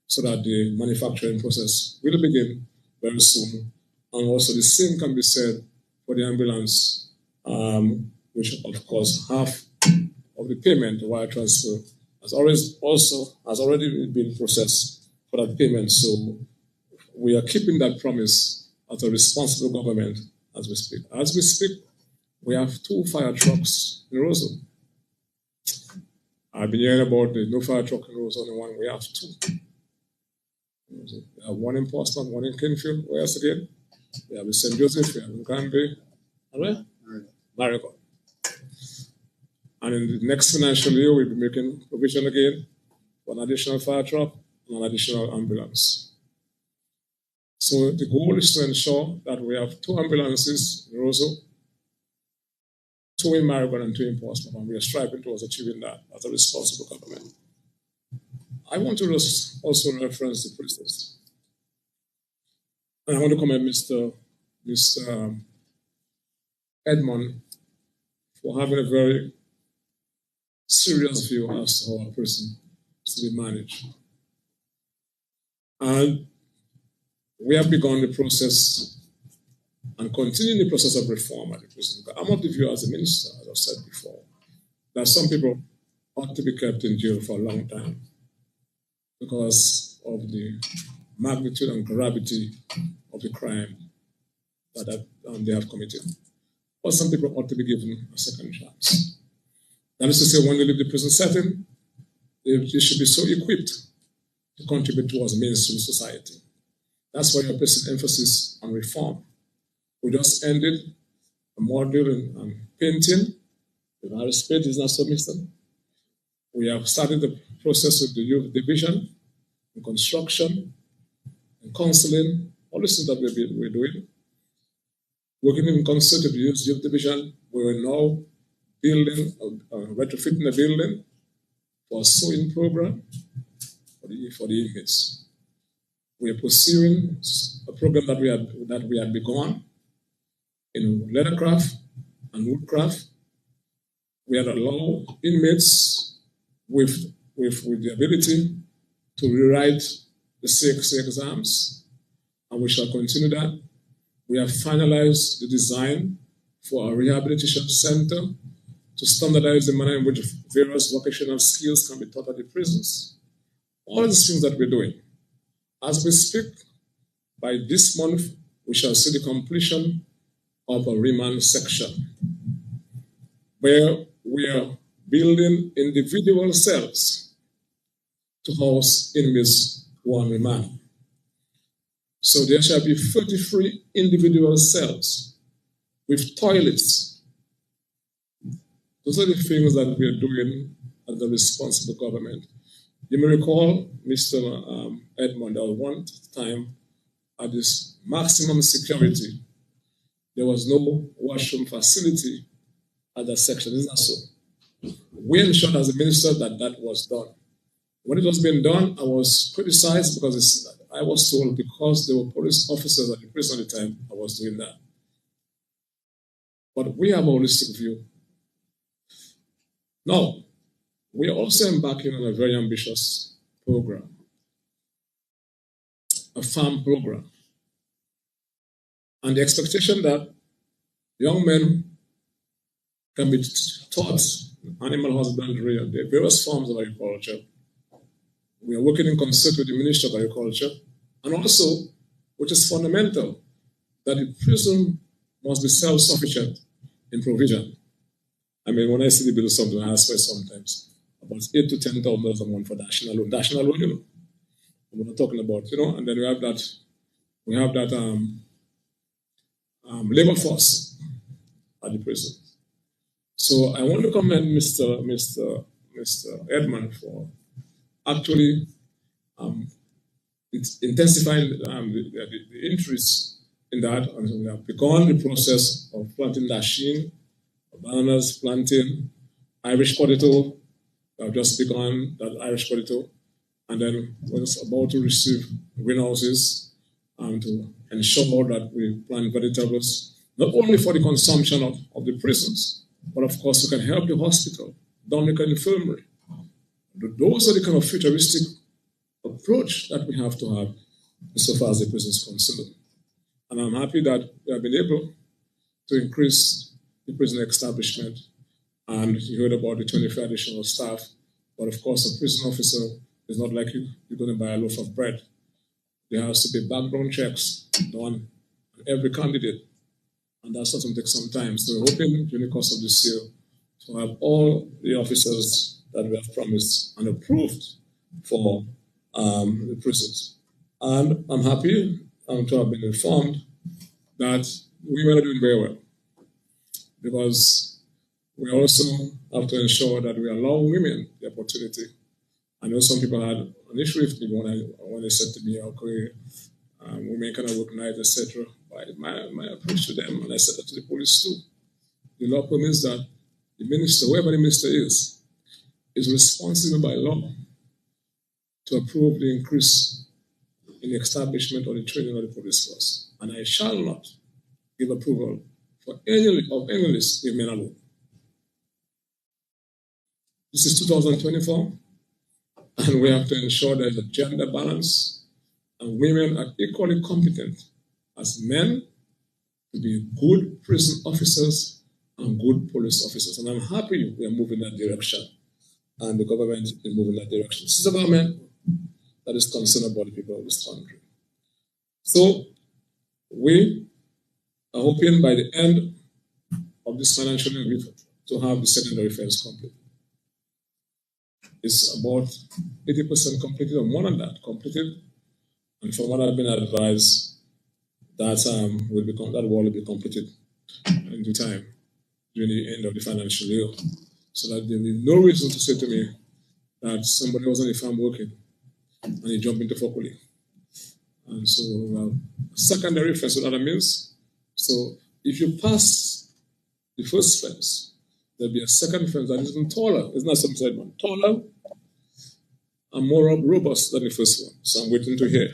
so that the manufacturing process will begin very soon. And also the same can be said for the ambulance, which of course half of the payment, the wire transfer, has already been processed for that payment. So we are keeping that promise as a responsible government as we speak. As we speak, we have 2 fire trucks in Roseau. I've been hearing about the no fire truck in Roseau, only one. We have 2. We have one in Portsmouth, one in Kinfield. Where else again? We have in St. Joseph, we have in Granby, and where? Marigot. And in the next financial year, we'll be making provision again for an additional fire truck and an additional ambulance. So the goal is to ensure that we have 2 ambulances in Roseau, 2 in Marigot and 2 in Portsmouth, and we are striving towards achieving that as a responsible government. I want to also reference the prisoners. And I want to commend Mr. Edmond for having a very serious view as to how a prison is to be managed. And we have begun the process and continuing the process of reform at the prison. I'm of the view as a minister, as I've said before, that some people ought to be kept in jail for a long time because of the magnitude and gravity of the crime that they have committed. But some people ought to be given a second chance. That is to say, when they leave the prison setting, they should be so equipped to contribute towards mainstream society. That's why you're placing emphasis on reform. We just ended a module in painting. The Irish Paint is not submitted. We have started the process of the youth division, in construction, in counseling, all the things that we're doing. Working in concert with the youth division, we are now building, retrofitting a building for a sewing program for the inmates. We are pursuing a program that we had begun in leathercraft and woodcraft. We had allowed inmates with the ability to rewrite the CXA exams, and we shall continue that. We have finalized the design for a rehabilitation center to standardize the manner in which various vocational skills can be taught at the prisons. All these things that we're doing. As we speak, by this month, we shall see the completion of a remand section where we are building individual cells to house inmates who are on remand. So there shall be 33 individual cells with toilets. Those are the things that we are doing as a responsible government. You may recall, Mr. Edmond, at one time at this maximum security, there was no washroom facility at that section. Isn't that so? We ensured as a minister that that was done. When it was being done, I was criticized because I was told because there were police officers at the prison at the time, I was doing that. But we have a holistic view. Now, we are also embarking on a very ambitious program, a farm program. And the expectation that young men can be taught animal husbandry and the various forms of agriculture. We are working in concert with the Ministry of Agriculture, and also, which is fundamental, that the prison must be self-sufficient in provision. I mean, when I see the bill something, I ask for sometimes about $8,000 to $10,000 a month for national loan. National loan, you know. We're not talking about, you know, and then we have that labor force at the prison. So I want to commend Mr. Edmond for actually intensifying the interest in that, and so we have begun the process of planting dasheen, bananas, planting, Irish potato. We have just begun that Irish potato, and then we're about to receive greenhouses to ensure that we plant vegetables, not only for the consumption of the prisons, but of course we can help the hospital, Dominica Infirmary. Those are the kind of futuristic approach that we have to have so far as the prison is concerned. And I'm happy that we have been able to increase the prison establishment And you heard about the 25 additional staff. But of course, a prison officer is not like you're going to buy a loaf of bread. There has to be background checks done on every candidate. And that's going to take some time. So we're hoping during the course of this year to have all the officers that we have promised and approved for the prisons. And I'm happy to have been informed that women are doing very well, because we also have to ensure that we allow women the opportunity. I know some people had an issue with me when they said to me, okay, women cannot work nights, etc. My approach to them, and I said that to the police too. The law permits that the minister, whoever the minister is responsible by law to approve the increase in the establishment or the training of the police force. And I shall not give approval for any list with men alone. This is 2024, and we have to ensure there is a gender balance, and women are equally competent as men to be good prison officers and good police officers. And I'm happy we are moving in that direction, and the government is moving in that direction. This is a government that is concerned about the people of this country. So we are hoping by the end of this financial year to have the secondary phase complete. It's about 80% completed, or more than that completed. And from what I've been advised, that will be completed in due time during the end of the financial year. So that there will be no reason to say to me that somebody was on the farm working and he jumped into Fokuli. And so secondary fence, what that means. So if you pass the first fence, there'll be a second fence that is even taller. It's not some side one, taller and more robust than the first one. So I'm waiting to hear.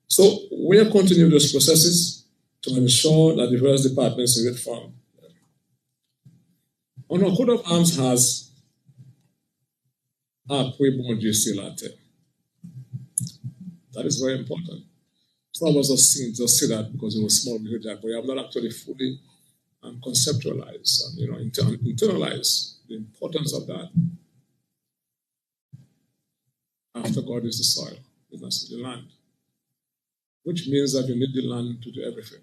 So we are continuing those processes to ensure that the various departments in reform. On our Code of Arms has a Puebon JC latte. That is very important. Some of us just see that because it was small, but we have not actually fully conceptualized and internalized the importance of that. After God is the soil, it must be the land, which means that you need the land to do everything.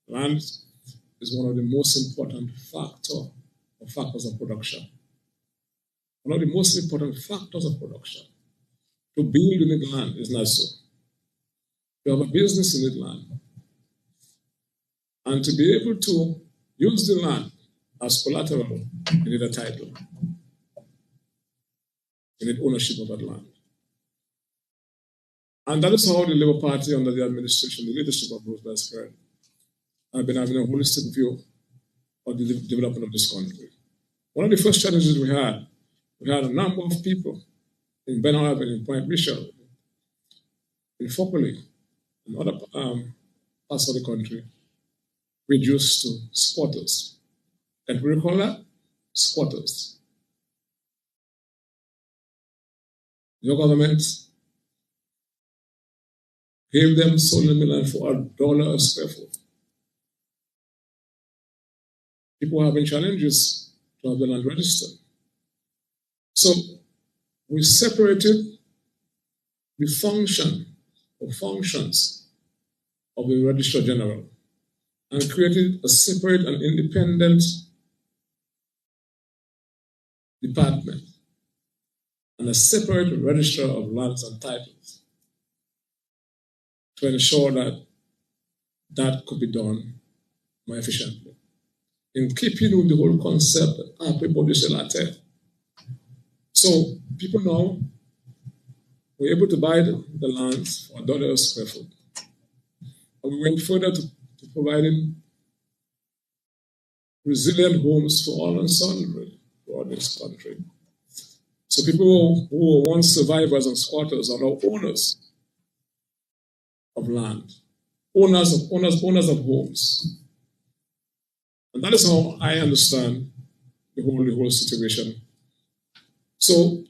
Land is one of the most important factors of production. One of the most important factors of production. To build, you need land. It's not so. You have a business, you need land. And to be able to use the land as collateral, you need a title. You need ownership of that land. And that is how the Labour Party, under the administration, the leadership of Bruce Baskerville, have been having a holistic view of the development of this country. One of the first challenges we had a number of people in Ben Harbin, in Point Bishop, in Fokuli, and other parts of the country, reduced to squatters. And we call that squatters. Your government gave them solar land for $1 a square foot. People are having challenges to have the land registered. So we separated the functions of the Registrar General and created a separate and independent department and a separate Registrar of Lands and Titles to ensure that that could be done more efficiently. In keeping with the whole concept of people latte. So people now were able to buy the lands for $1 a square foot. And we went further to providing resilient homes for all and sundry throughout this country. So people who were once survivors and squatters are now owners of land, owners of homes. And that is how I understand the whole situation. So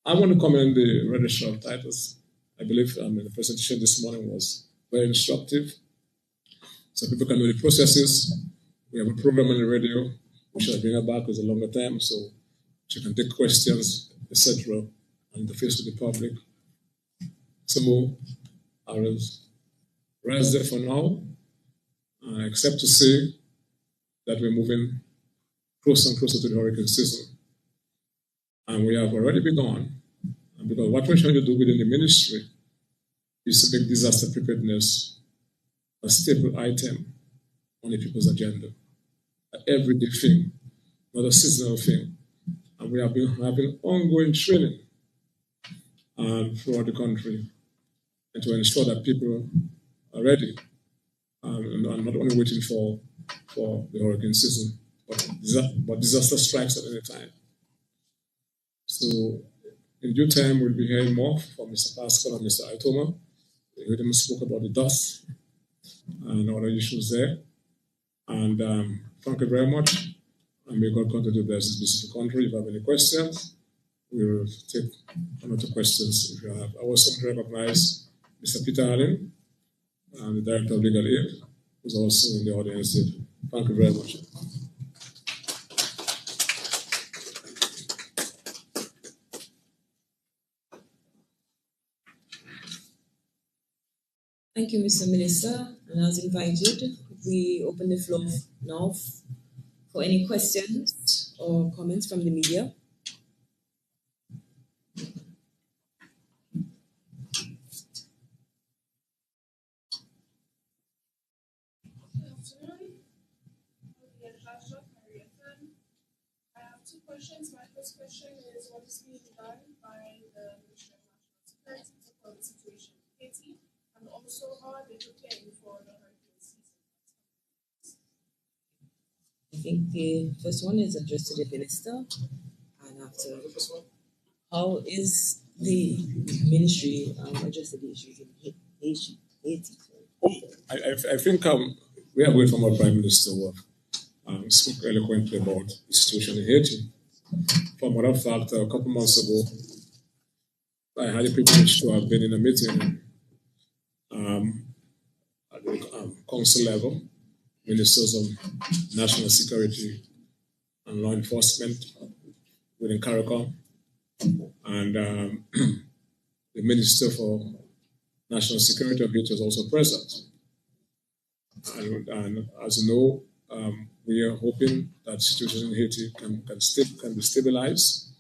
I want to commend the Registrar of Titles. I believe the presentation this morning was very instructive. So people can know the processes. We have a program on the radio we shall bring her back with a longer time so she can take questions, etc., and interface with the public. So I will rest there for now, except to say that we're moving closer and closer to the hurricane season. And we have already begun, because what we're trying to do within the ministry is to make disaster preparedness a staple item on the people's agenda, an everyday thing, not a seasonal thing. And we have been having ongoing training throughout the country and to ensure that people are ready and not only waiting for the hurricane season, but disaster strikes at any time. So in due time, we'll be hearing more from Mr. Pascal and Mr. Aitoma. We heard him spoke about the dust and other issues there. And thank you very much. And may God continue to bless this beautiful country. If you have any questions, we will take one or two questions if you have. I also want to recognize Mr. Peter Allen, the Director of Legal Aid, who's also in the audience here. Thank you very much. Thank you, Mr. Minister. And as invited, we open the floor now for any questions or comments from the media. Good afternoon. I have two questions. My first question is, what is being done by the Ministry of National Security to cover the situation in Haiti? And also, how are they preparing for the hurricane season? I think the first one is addressed to the minister, and after, how is the ministry addressing the issues in Haiti? I think we are going from our Prime Minister who spoke eloquently about the situation in Haiti. For a matter of fact, a couple months ago, I had the privilege to have been in a meeting at the council level, ministers of national security and law enforcement within CARICOM, and the Minister for National Security of Haiti was also present. And as you know, we are hoping that the situation in Haiti can be stabilized,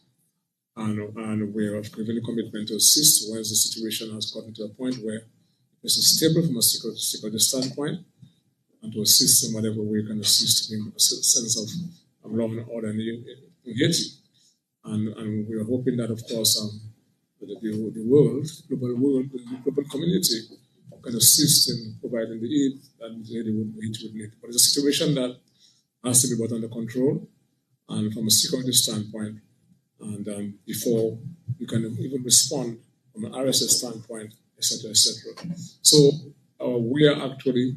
and we are giving a commitment to assist once the situation has gotten to a point where it's stable from a security standpoint, and to assist in whatever way we can assist to bring a sense of law and order in Haiti. And we are hoping that, of course, the world, the global community can assist in providing the aid that Haiti would need. But it's a situation that has to be brought under control, and from a security standpoint, and before you can even respond from an RSS standpoint, etc., etc. So we are actually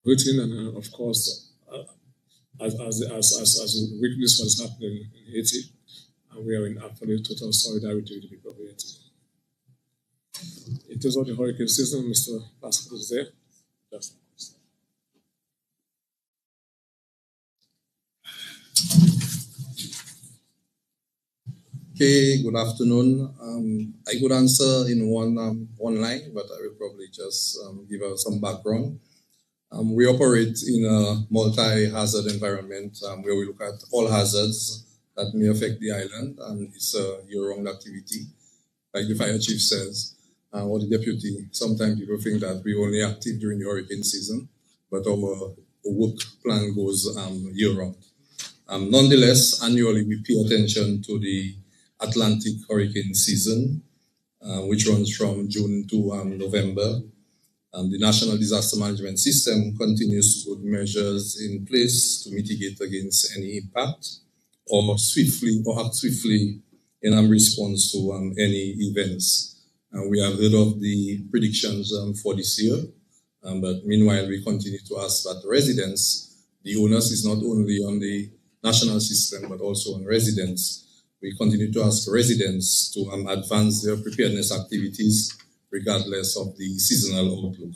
waiting, and of course, as we witness what is happening in Haiti, and we are in actually total solidarity with the people of Haiti. In terms of the hurricane season, Mr. Pascal is there. Okay, good afternoon. I could answer in one line, but I will probably just give out some background. We operate in a multi-hazard environment where we look at all hazards that may affect the island, and it's a year-round activity. Like the fire chief says, or the deputy, sometimes people think that we're only active during the hurricane season, but our work plan goes year-round. Nonetheless, annually we pay attention to the Atlantic hurricane season, which runs from June to November. The National Disaster Management System continues to put measures in place to mitigate against any impact or act swiftly in response to any events. We have heard of the predictions for this year, but meanwhile we continue to ask that residents, the onus is not only on the national system but also on residents. We continue to ask residents to advance their preparedness activities regardless of the seasonal outlook.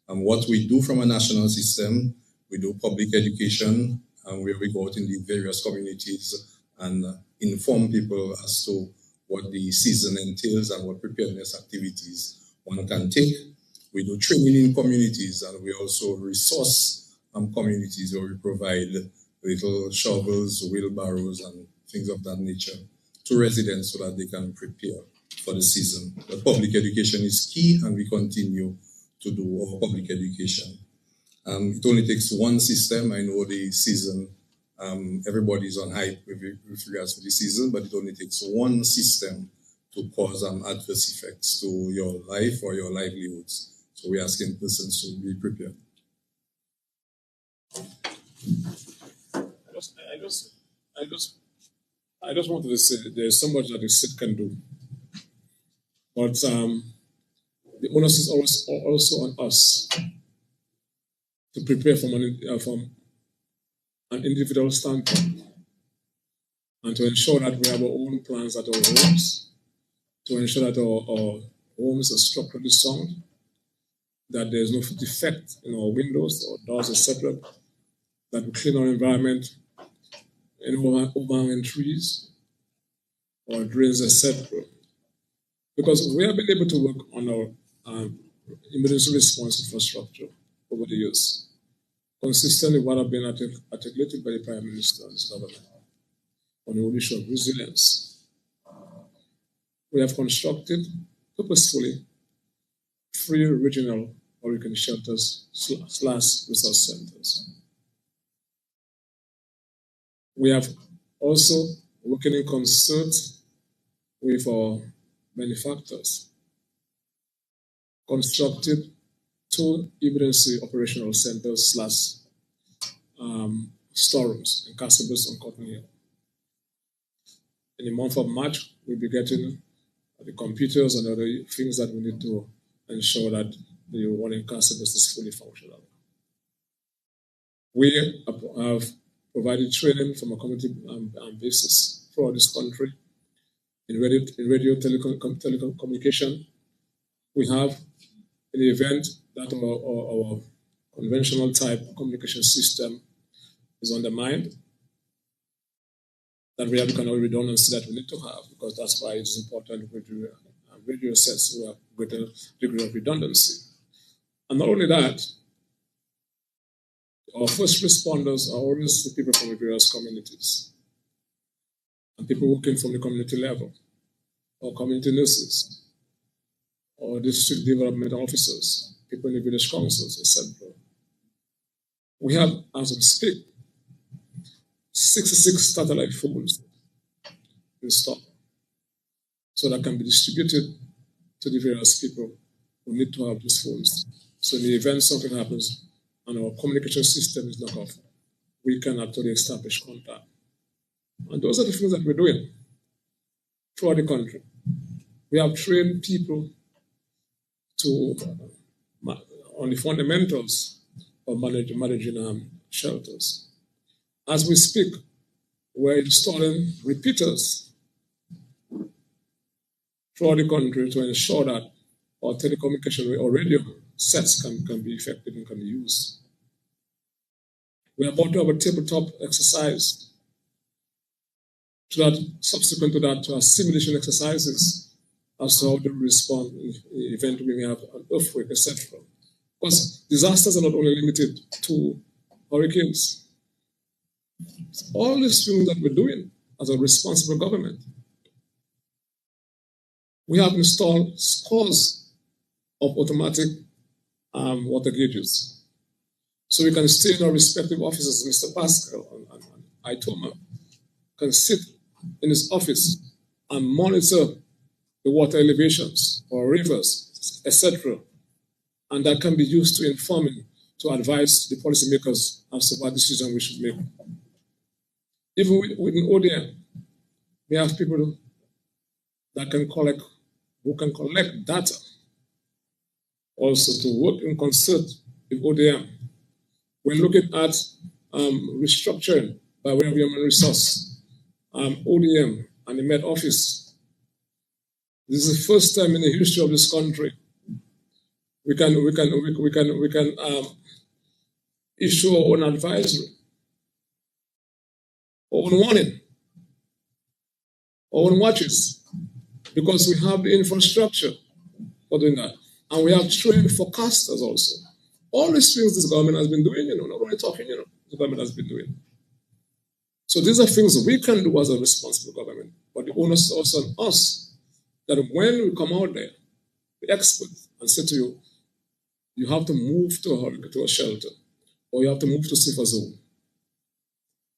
What we do from a national system, we do public education, where we go out in the various communities and inform people as to what the season entails and what preparedness activities one can take. We do training in communities, and we also resource communities where we provide little shovels, wheelbarrows, and things of that nature to residents so that they can prepare for the season. But public education is key, and we continue to do our public education. It only takes one system. I know the season, everybody's on hype with regards to the season, but it only takes one system to cause adverse effects to your life or your livelihoods. So we're asking persons to be prepared. I just wanted to say there's so much that the state can do, but the onus is also on us to prepare from an individual standpoint and to ensure that we have our own plans at our homes, to ensure that our homes are structurally sound, that there's no defect in our windows or doors, etc., that we clean our environment, any overhanging trees or drains, etc. Because we have been able to work on our emergency response infrastructure over the years, consistently what have been articulated by the Prime Minister and his government on the issue of resilience. We have constructed purposefully 3 regional hurricane shelters / resource centers. We have also, working in concert with our manufacturers, constructed 2 emergency operational centers / storerooms in Castleberth and Cotton Hill. In the month of March, we'll be getting the computers and other things that we need to ensure that the one in Castleberth is fully functional. We have provided training from a community basis throughout this country in radio telecommunication. We have in the event that our conventional type communication system is undermined, that we have the kind of redundancy that we need to have, because that's why it's important with radio sets who have greater degree of redundancy. And not only that, our first responders are always the people from the various communities and people working from the community level, or community nurses, or district development officers, people in the village councils, etc. We have, as we speak, 66 satellite phones installed, so that can be distributed to the various people who need to have these phones. So in the event something happens and our communication system is knocked off, we can actually establish contact. And those are the things that we're doing throughout the country. We have trained people on the fundamentals of managing shelters. As we speak, we're installing repeaters throughout the country to ensure that our telecommunication or radio sets can be effective and can be used. We are about to have a tabletop exercise, so that subsequent to that, to our simulation exercises as to how to respond in the event we may have an earthquake, etc. Because disasters are not only limited to hurricanes. All these things that we're doing as a responsible government. We have installed scores of automatic water gauges, so we can stay in our respective offices. Mr. Pascal and Itoma can sit in his office and monitor the water elevations or rivers, etc. And that can be used to inform and to advise the policymakers as to what decision we should make. Even within ODM, we have people that who can collect data, also to work in concert with ODM. We're looking at restructuring by way of human resource, ODM and the Met Office. This is the first time in the history of this country We can issue our own advisory, our own warning, our own watches, because we have the infrastructure for doing that. And we have trained forecasters also. All these things this government has been doing, not only talking, the government has been doing. So these are things we can do as a responsible government. But the onus is also on us that when we come out there, the experts, and say to you, you have to move to a shelter, or you have to move to a safer zone,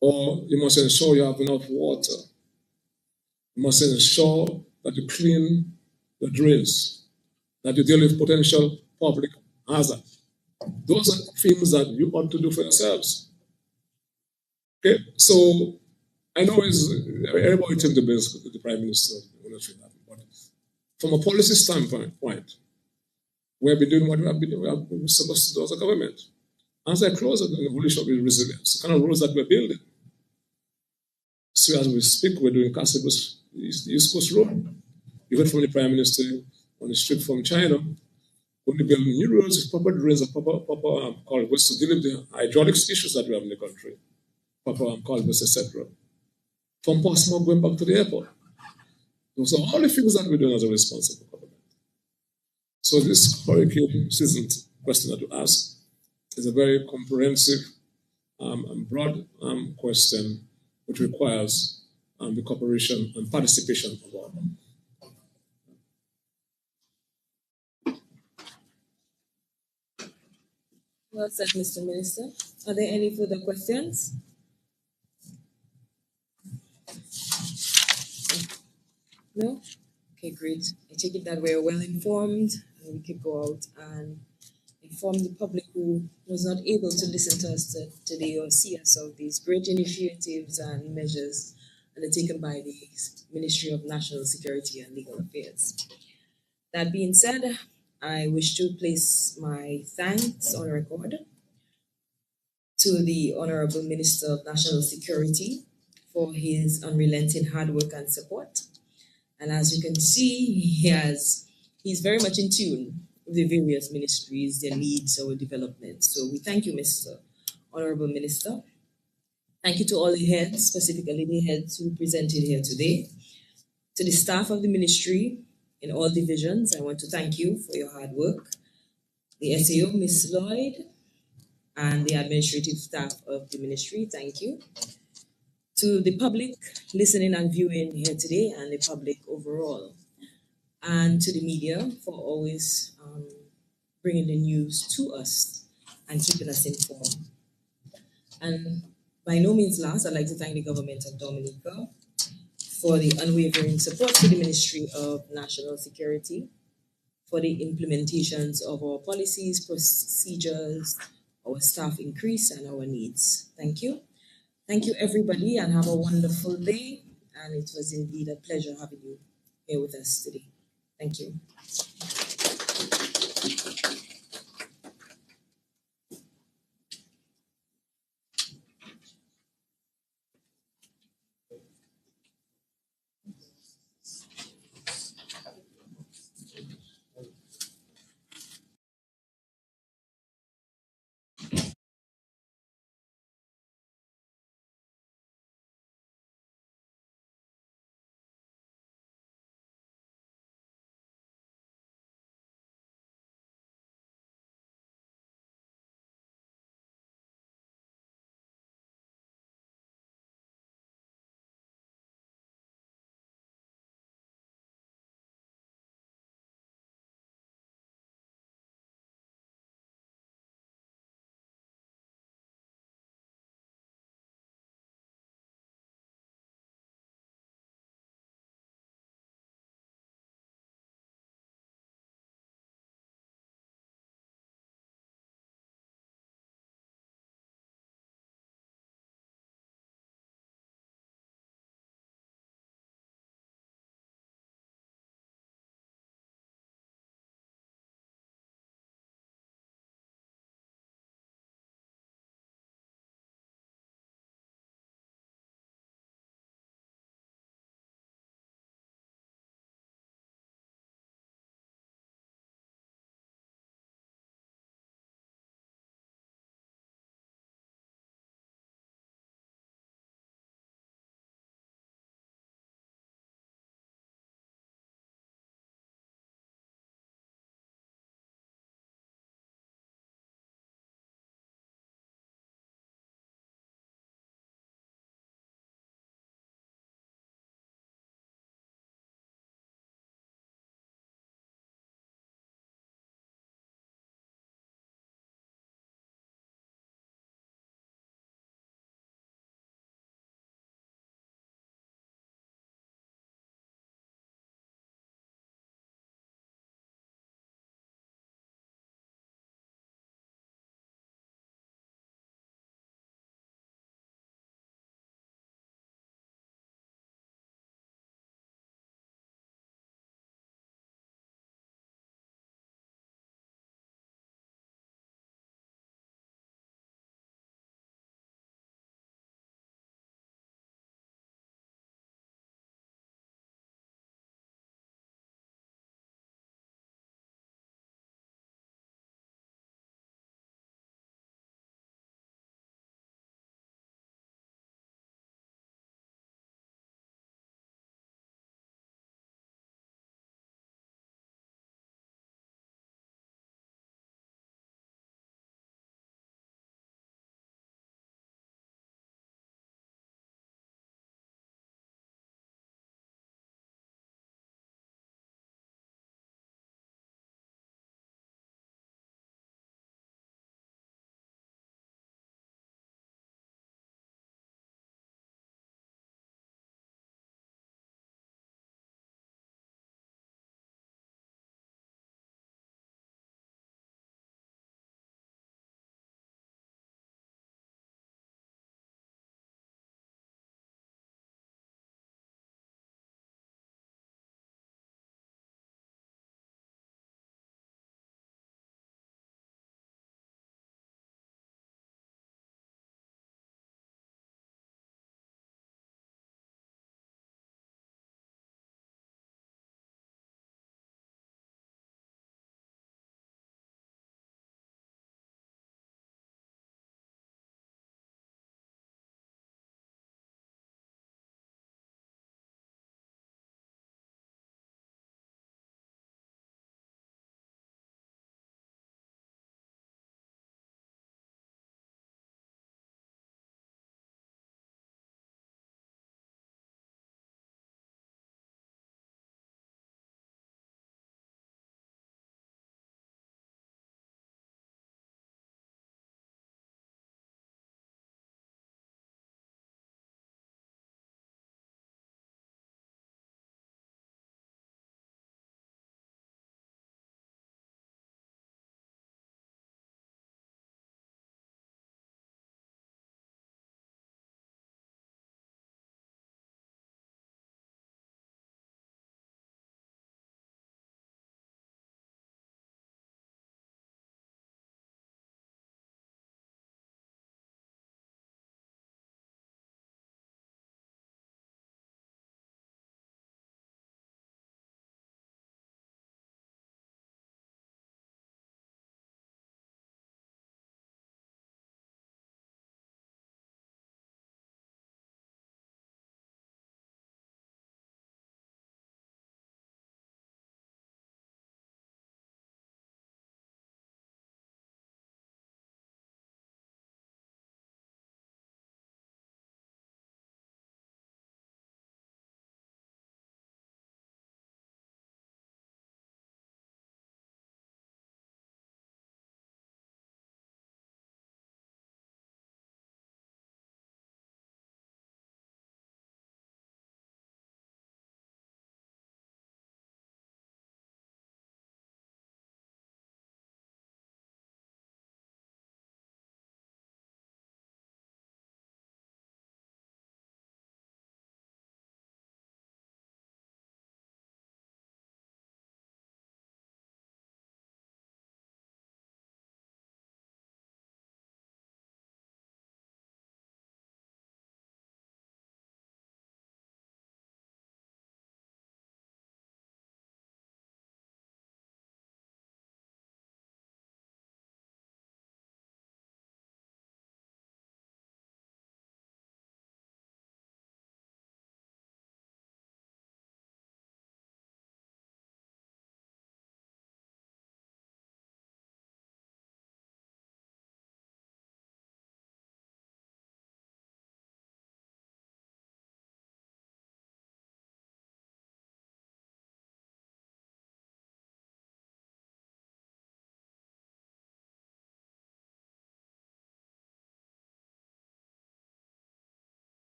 or you must ensure you have enough water. You must ensure that you clean the drains, that you deal with potential public hazard. Those are things that you ought to do for yourselves. Okay, so I know everybody takes the best with the Prime Minister, but from a policy standpoint, we have been doing what we have been doing. We have been supposed to do as a government. As I close on the evolution of resilience, the kind of roads that we're building. So as we speak, we're doing the East Coast Road. You heard from the Prime Minister on the strip from China. We're building new roads with proper drains and proper culverts to deal with the hydraulics issues that we have in the country. Proper culverts, etc. From Portsmouth going back to the airport. Those are all the things that we're doing as a responsible government. So this hurricane season question that you ask is a very comprehensive and broad question, which requires the cooperation and participation of all. Well said, Mr. Minister. Are there any further questions? No? Okay, great. I take it that we're well informed and we could go out and inform the public who was not able to listen to us today or see us of these great initiatives and measures undertaken by the Ministry of National Security and Legal Affairs. That being said, I wish to place my thanks on record to the Honorable Minister of National Security for his unrelenting hard work and support. And as you can see, he's very much in tune with the various ministries, their needs, our development. So we thank you, Mr. Honorable Minister. Thank you to all the heads, specifically the heads who presented here today. To the staff of the ministry in all divisions, I want to thank you for your hard work. The SAO, Ms. Lloyd, and the administrative staff of the ministry, thank you. To the public listening and viewing here today and the public overall. And to the media for always bringing the news to us and keeping us informed. And by no means last, I'd like to thank the government of Dominica for the unwavering support to the Ministry of National Security, for the implementations of our policies, procedures, our staff increase, and our needs. Thank you. Thank you, everybody, and have a wonderful day. And it was indeed a pleasure having you here with us today. Thank you.